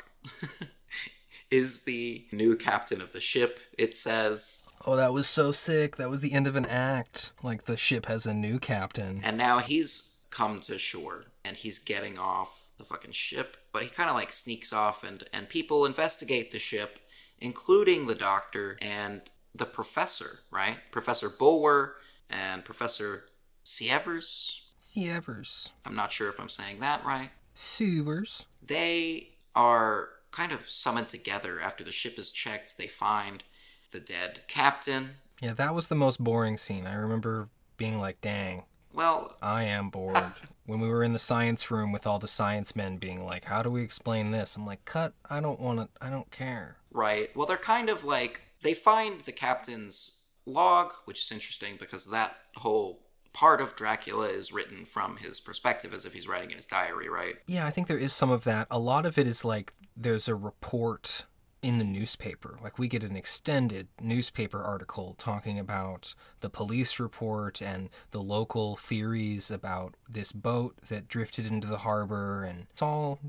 is the new captain of the ship, it says. Oh, that was so sick. That was the end of an act. Like, the ship has a new captain. And now he's come to shore, and he's getting off the fucking ship, but he kind of, like, sneaks off, and people investigate the ship, including the doctor and the professor, right? Professor Bulwer and Professor Sievers. I'm not sure if I'm saying that right. Sievers. They are kind of summoned together after the ship is checked. They find the dead captain. Yeah, that was the most boring scene. I remember being like, dang. Well, I am bored. When we were in the science room with all the science men being like, how do we explain this? I'm like, cut, I don't care. Right. Well, they're kind of like, they find the captain's log, which is interesting because that whole part of Dracula is written from his perspective as if he's writing in his diary, right? Yeah, I think there is some of that. A lot of it is like there's a report in the newspaper. Like, we get an extended newspaper article talking about the police report and the local theories about this boat that drifted into the harbor, and it's all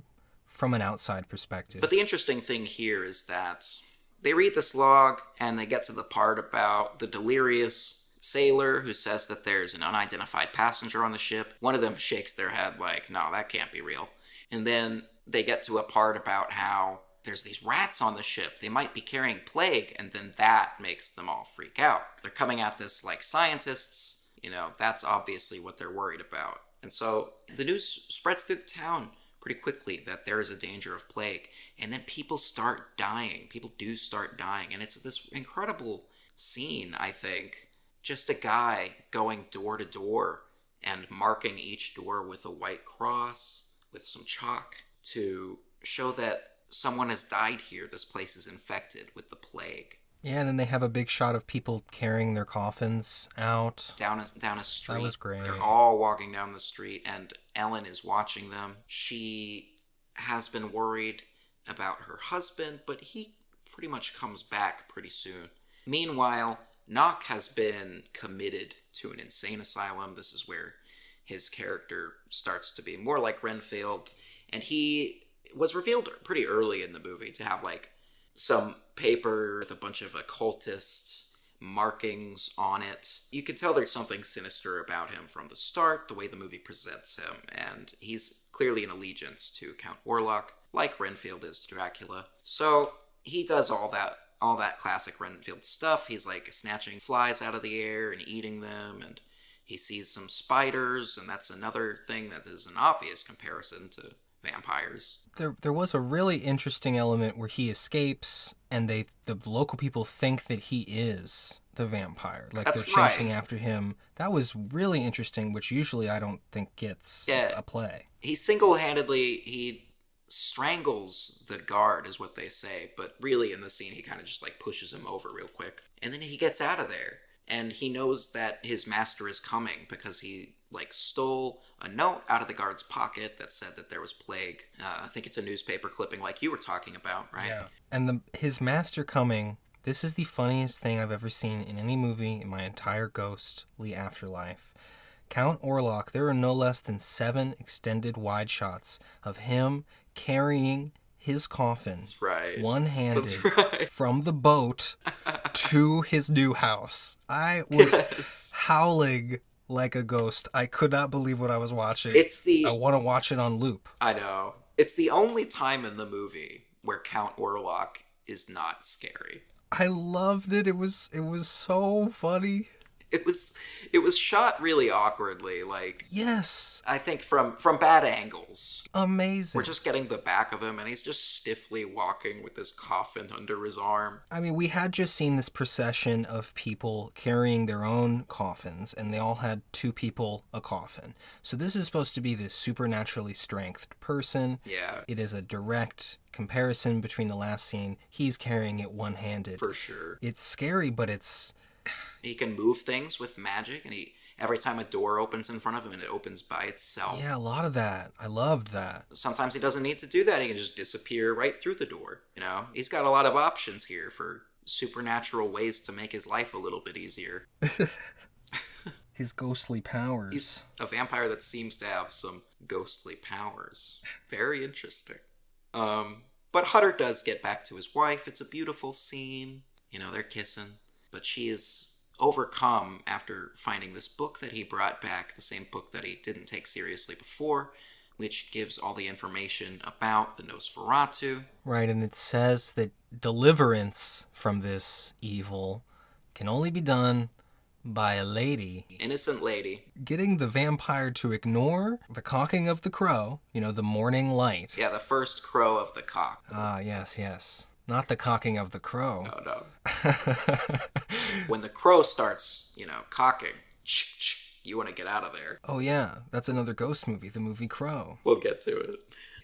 from an outside perspective. But the interesting thing here is that they read this log, and they get to the part about the delirious sailor who says that there's an unidentified passenger on the ship. One of them shakes their head like, no, that can't be real. And then they get to a part about how there's these rats on the ship. They might be carrying plague, and then that makes them all freak out. They're coming at this like scientists. That's obviously what they're worried about. And so the news spreads through the town. pretty quickly that there is a danger of plague. And then people start dying. People do start dying. And it's this incredible scene, I think. Just a guy going door to door and marking each door with a white cross with some chalk to show that someone has died here. This place is infected with the plague. Yeah, and then they have a big shot of people carrying their coffins out. Down a street. That was great. They're all walking down the street, and Ellen is watching them. She has been worried about her husband, but he pretty much comes back pretty soon. Meanwhile, Knock has been committed to an insane asylum. This is where his character starts to be more like Renfield, and he was revealed pretty early in the movie to have like some paper with a bunch of occultist markings on it. You can tell there's something sinister about him from the start, the way the movie presents him, and he's clearly an allegiance to Count Orlok, like Renfield is to Dracula. So he does all that classic Renfield stuff. He's like snatching flies out of the air and eating them, and he sees some spiders, and that's another thing that is an obvious comparison to vampires. There was a really interesting element where he escapes, and the local people think that he is the vampire. Like, That's they're chasing right. after him. That was really interesting, which usually I don't think gets a play. He single-handedly, strangles the guard, is what they say, but really in the scene he kind of just like pushes him over real quick. And then he gets out of there, and he knows that his master is coming because he like stole a note out of the guard's pocket that said that there was plague. I think it's a newspaper clipping like you were talking about, right? Yeah. And his master coming, this is the funniest thing I've ever seen in any movie in my entire ghostly afterlife. Count Orlok, there are no less than 7 extended wide shots of him carrying his coffin, That's right. one-handed, That's right. from the boat to his new house. I was howling like a ghost. I could not believe what I was watching. I want to watch it on loop. I know. It's the only time in the movie where Count Orlok is not scary. I loved it. It was so funny. It was shot really awkwardly, like, yes, I think from bad angles. Amazing. We're just getting the back of him, and he's just stiffly walking with this coffin under his arm. I mean, we had just seen this procession of people carrying their own coffins, and they all had 2 people a coffin. So this is supposed to be this supernaturally strengthed person. Yeah. It is a direct comparison between the last scene. He's carrying it one-handed. For sure. It's scary, but it's... He can move things with magic, and every time a door opens in front of him, and it opens by itself. Yeah, a lot of that. I loved that. Sometimes he doesn't need to do that. He can just disappear right through the door, you know? He's got a lot of options here for supernatural ways to make his life a little bit easier. His ghostly powers. He's a vampire that seems to have some ghostly powers. Very interesting. But Hutter does get back to his wife. It's a beautiful scene. You know, they're kissing. But she is overcome after finding this book that he brought back, the same book that he didn't take seriously before, which gives all the information about the Nosferatu. Right, and it says that deliverance from this evil can only be done by a lady. Innocent lady. Getting the vampire to ignore the cocking of the crow, the morning light. Yeah, the first crow of the cock. Ah, yes. Not the cocking of the crow. No. When the crow starts, cocking, you want to get out of there. Oh yeah, that's another ghost movie, the movie Crow. We'll get to it.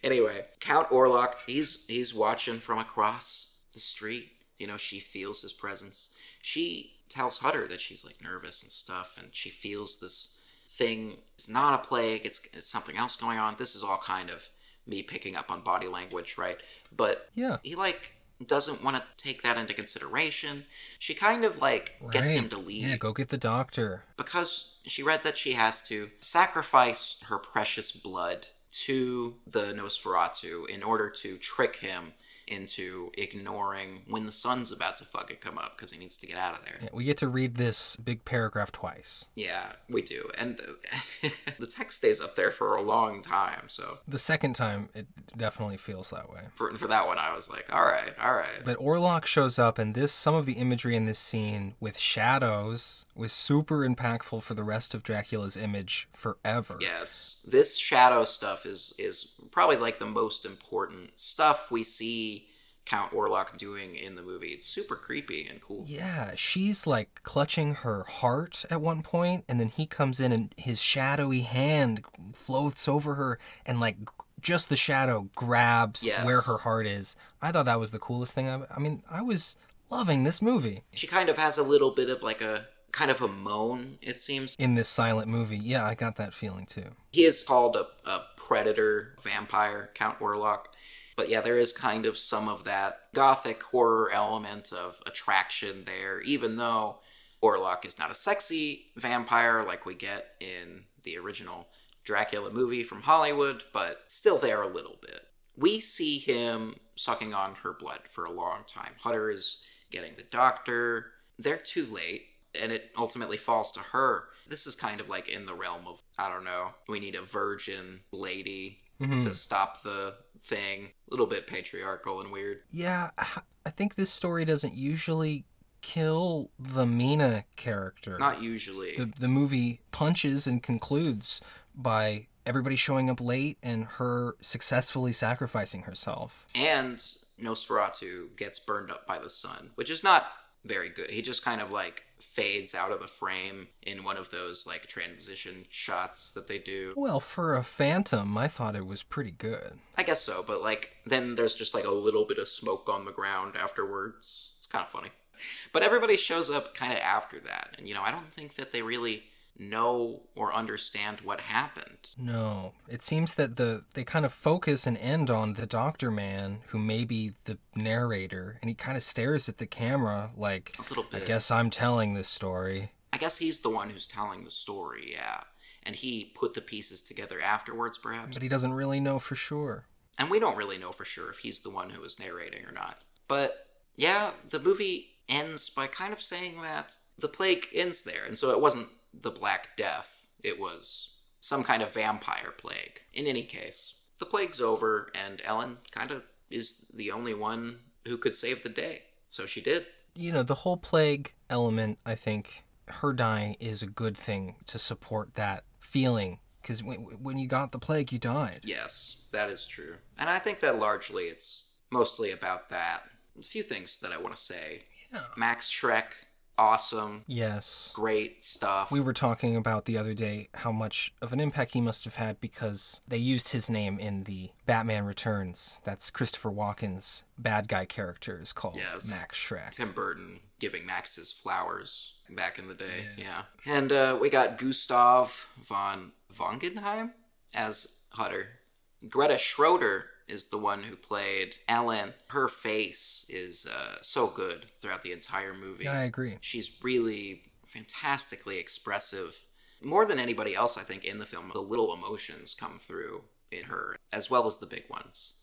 Anyway, Count Orlok, he's watching from across the street. She feels his presence. She tells Hutter that she's like nervous and stuff, and she feels this thing. It's not a plague, it's something else going on. This is all kind of me picking up on body language, right? But yeah, he doesn't want to take that into consideration. She kind of gets him to leave. Yeah, go get the doctor. Because she read that she has to sacrifice her precious blood to the Nosferatu in order to trick him into ignoring when the sun's about to fucking come up because he needs to get out of there. Yeah, we get to read this big paragraph twice. Yeah, we do. And the text stays up there for a long time, so... The second time, it definitely feels that way. For that one, I was like, all right. But Orlok shows up, and some of the imagery in this scene with shadows was super impactful for the rest of Dracula's image forever. Yes. This shadow stuff is probably like the most important stuff we see Count Orlok doing in the movie. It's super creepy and cool. Yeah, she's like clutching her heart at one point, and then he comes in and his shadowy hand floats over her, and like just the shadow grabs where her heart is. I thought that was the coolest thing. I was loving this movie. She kind of has a little bit of like a kind of a moan, it seems. In this silent movie. Yeah, I got that feeling too. He is called a predator vampire, Count Orlok. But yeah, there is kind of some of that gothic horror element of attraction there, even though Orlok is not a sexy vampire like we get in the original Dracula movie from Hollywood, but still there a little bit. We see him sucking on her blood for a long time. Hutter is getting the doctor. They're too late, and it ultimately falls to her. This is kind of like in the realm of, I don't know, we need a virgin lady to stop the thing. A little bit patriarchal and weird. Yeah, I think this story doesn't usually kill the Mina character. Not usually. The movie punches and concludes by everybody showing up late and her successfully sacrificing herself. And Nosferatu gets burned up by the sun, which is not very good. He just kind of like fades out of the frame in one of those like transition shots that they do. Well, for a phantom, I thought it was pretty good. I guess so, but like then there's just like a little bit of smoke on the ground afterwards. It's kind of funny. But everybody shows up kind of after that. And I don't think that they really know or understand what happened. No. It seems that they kind of focus and end on the doctor man who may be the narrator, and he kind of stares at the camera like, a little bit. I guess I'm telling this story. I guess he's the one who's telling the story, yeah. And he put the pieces together afterwards, perhaps. But he doesn't really know for sure. And we don't really know for sure if he's the one who was narrating or not. But yeah, the movie ends by kind of saying that the plague ends there, and so it wasn't the Black Death. It was some kind of vampire plague. In any case, the plague's over, and Ellen kind of is the only one who could save the day. So she did. The whole plague element, I think, her dying is a good thing to support that feeling. Because when you got the plague, you died. Yes, that is true. And I think that largely it's mostly about that. A few things that I want to say. Yeah. Max Schreck, awesome. Yes. Great stuff. We were talking about the other day how much of an impact he must have had because they used his name in the Batman Returns. That's Christopher Walken's bad guy character is called Max Schreck. Tim Burton giving Max his flowers back in the day. Yeah. And we got Gustav von Wangenheim as Hutter. Greta Schroeder is the one who played Ellen. Her face is so good throughout the entire movie. Yeah, I agree. She's really fantastically expressive. More than anybody else, I think, in the film, the little emotions come through in her, as well as the big ones.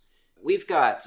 We've got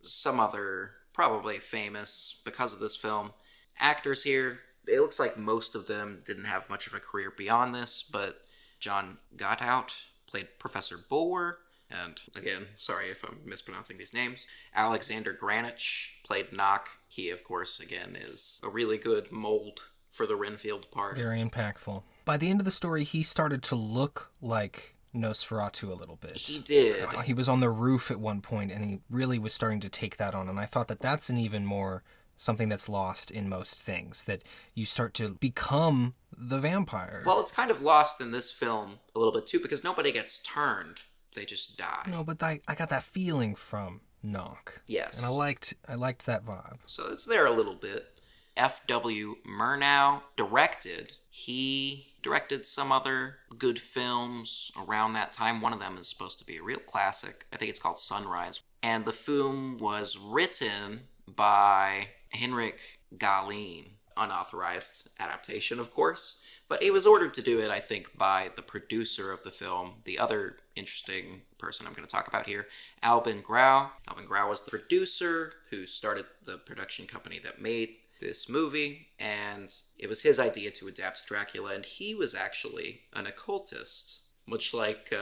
some other, probably famous, because of this film, actors here. It looks like most of them didn't have much of a career beyond this, but John Gotthard played Professor Bulwer. And again, sorry if I'm mispronouncing these names. Alexander Granich played Knock. He, of course, again, is a really good mold for the Renfield part. Very impactful. By the end of the story, he started to look like Nosferatu a little bit. He did. He was on the roof at one point, and he really was starting to take that on. And I thought that that's an even more something that's lost in most things, that you start to become the vampire. Well, it's kind of lost in this film a little bit, too, because nobody gets turned. They just die. No, but I got that feeling from Knock. Yes. And I liked that vibe. So it's there a little bit. F.W. Murnau directed. He directed some other good films around that time. One of them is supposed to be a real classic. I think it's called Sunrise. And the film was written by Henrik Galeen. Unauthorized adaptation, of course. But he was ordered to do it, I think, by the producer of the film, the other interesting person I'm going to talk about here, Albin Grau. Albin Grau was the producer who started the production company that made this movie, and it was his idea to adapt Dracula, and he was actually an occultist, much like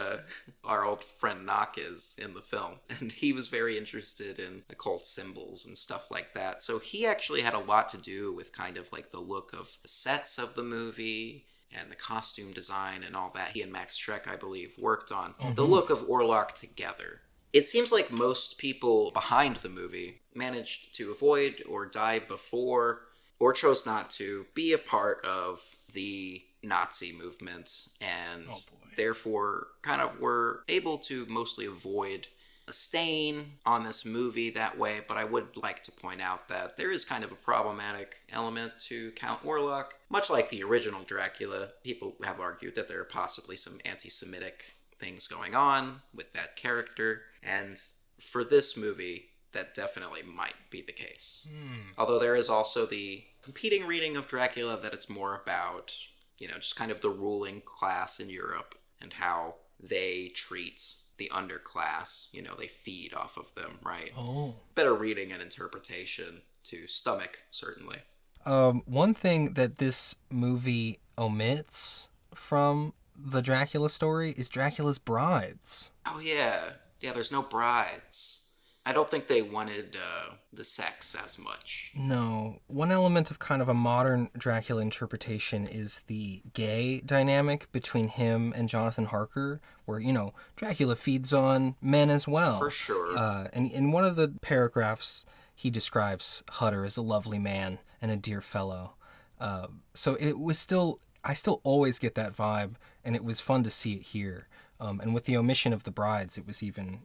our old friend Knock is in the film. And he was very interested in occult symbols and stuff like that. So he actually had a lot to do with kind of like the look of the sets of the movie and the costume design and all that. He and Max Schreck, I believe, worked on the look of Orlok together. It seems like most people behind the movie managed to avoid or die before, or chose not to, be a part of the Nazi movement, and therefore kind of were able to mostly avoid a stain on this movie that way. But I would like to point out that there is kind of a problematic element to Count Orlok. Much like the original Dracula, people have argued that there are possibly some anti-Semitic things going on with that character, and for this movie, that definitely might be the case. Although there is also the competing reading of Dracula that it's more about, just kind of the ruling class in Europe and how they treat the underclass. They feed off of them, right? Better reading and interpretation to stomach, certainly. One thing that this movie omits from the Dracula story is Dracula's brides. Oh, yeah. Yeah, there's no brides. I don't think they wanted the sex as much. No. One element of kind of a modern Dracula interpretation is the gay dynamic between him and Jonathan Harker, where, Dracula feeds on men as well. For sure. And in one of the paragraphs, he describes Hutter as a lovely man and a dear fellow. So it was still... I still always get that vibe, and it was fun to see it here. And with the omission of the brides, it was even,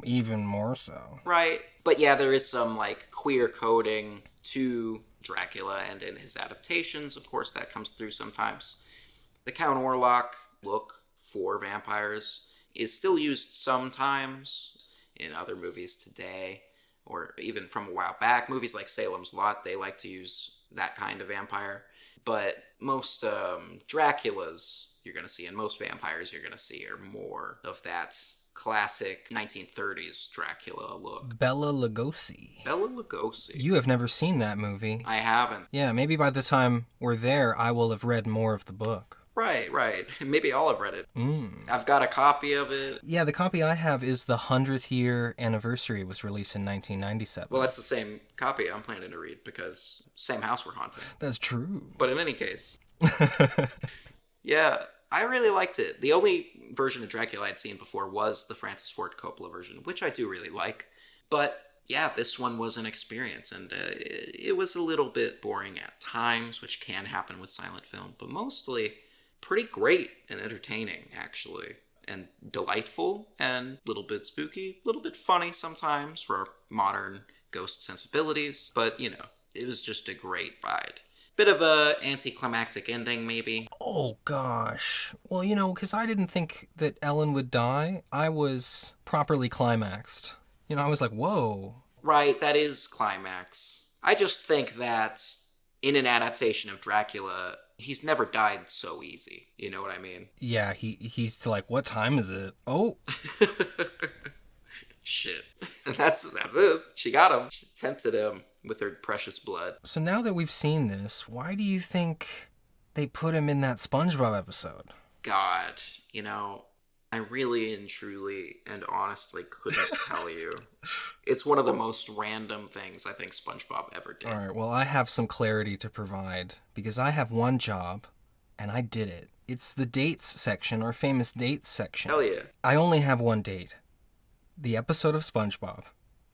even more so. Right. But yeah, there is some, queer coding to Dracula, and in his adaptations, of course, that comes through sometimes. The Count Orlok look for vampires is still used sometimes in other movies today, or even from a while back. Movies like Salem's Lot, they like to use that kind of vampire. But most Draculas you're going to see, and most vampires you're going to see, are more of that classic 1930s Dracula look. Bela Lugosi. Bela Lugosi. You have never seen that movie. I haven't. Yeah, maybe by the time we're there, I will have read more of the book. Right. Maybe I'll have read it. I've got a copy of it. Yeah, the copy I have is the 100th year anniversary. It was released in 1997. Well, that's the same copy I'm planning to read, because same house we're haunting. That's true. But in any case. Yeah, I really liked it. The only version of Dracula I'd seen before was the Francis Ford Coppola version, which I do really like. But yeah, this one was an experience, and it was a little bit boring at times, which can happen with silent film, but mostly pretty great and entertaining, actually, and delightful, and a little bit spooky, a little bit funny sometimes for our modern ghost sensibilities, but, it was just a great ride. Bit of a anticlimactic ending, maybe. Oh, gosh. Well, because I didn't think that Ellen would die, I was properly climaxed. I was like, whoa. Right, that is climax. I just think that in an adaptation of Dracula, he's never died so easy. You know what I mean? Yeah, he's like, what time is it? Oh. Shit. That's it. She got him. She tempted him with her precious blood. So now that we've seen this, why do you think they put him in that SpongeBob episode? God, I really and truly and honestly couldn't tell you. It's one of the most random things I think SpongeBob ever did. All right, well, I have some clarity to provide, because I have one job, and I did it. It's the dates section, or famous dates section. Hell yeah. I only have one date. The episode of SpongeBob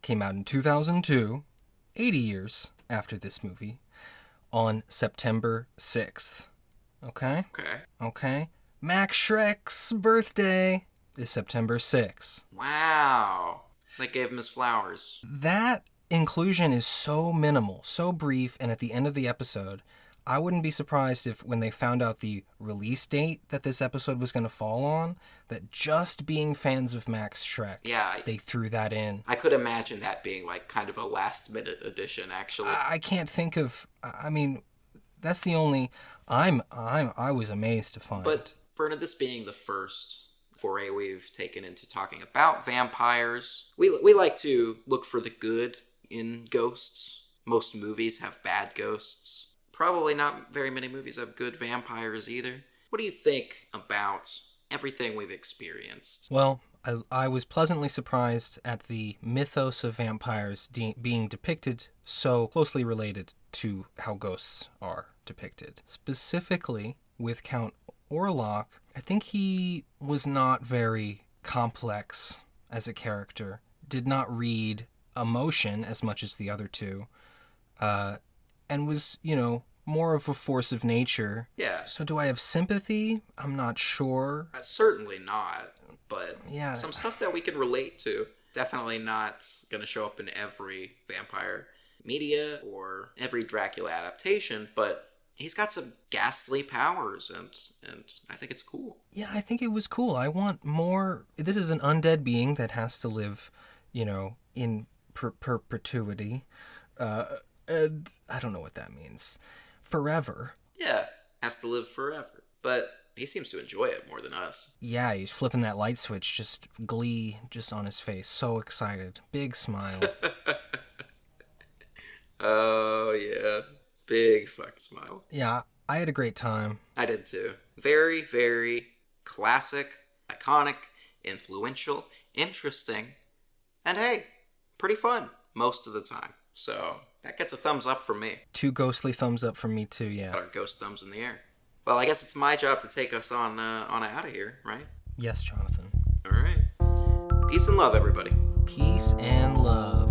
came out in 2002, 80 years after this movie, on September 6th. Okay? Okay. Max Schreck's birthday is September 6th. Wow. They gave him his flowers. That inclusion is so minimal, so brief, and at the end of the episode, I wouldn't be surprised if when they found out the release date that this episode was going to fall on, that just being fans of Max Schreck, they threw that in. I could imagine that being kind of a last-minute addition, actually. I can't think of... that's the only. I was amazed to find. But Verna, this being the first foray we've taken into talking about vampires, we like to look for the good in ghosts. Most movies have bad ghosts. Probably not very many movies have good vampires either. What do you think about everything we've experienced? Well, I was pleasantly surprised at the mythos of vampires being depicted so closely related to how ghosts are depicted. Specifically, with Count Orlok, I think he was not very complex as a character, did not read emotion as much as the other two, and was, more of a force of nature. Yeah. So do I have sympathy? I'm not sure. Certainly not, but Yeah. some stuff that we can relate to. Definitely not going to show up in every vampire media or every Dracula adaptation, but he's got some ghastly powers, and I think it's cool. Yeah, I think it was cool. I want more. This is an undead being that has to live, in perpetuity. And I don't know what that means. Forever. Yeah, has to live forever. But he seems to enjoy it more than us. Yeah, he's flipping that light switch, just glee just on his face. So excited. Big smile. Oh, yeah. Big fucking smile. Yeah, I had a great time. I did too. Very, very classic, iconic, influential, interesting, and hey, pretty fun most of the time. So that gets a thumbs up from me. 2 ghostly thumbs up from me too, yeah. Got our ghost thumbs in the air. Well, I guess it's my job to take us on out of here, right? Yes, Jonathan. All right. Peace and love, everybody. Peace and love.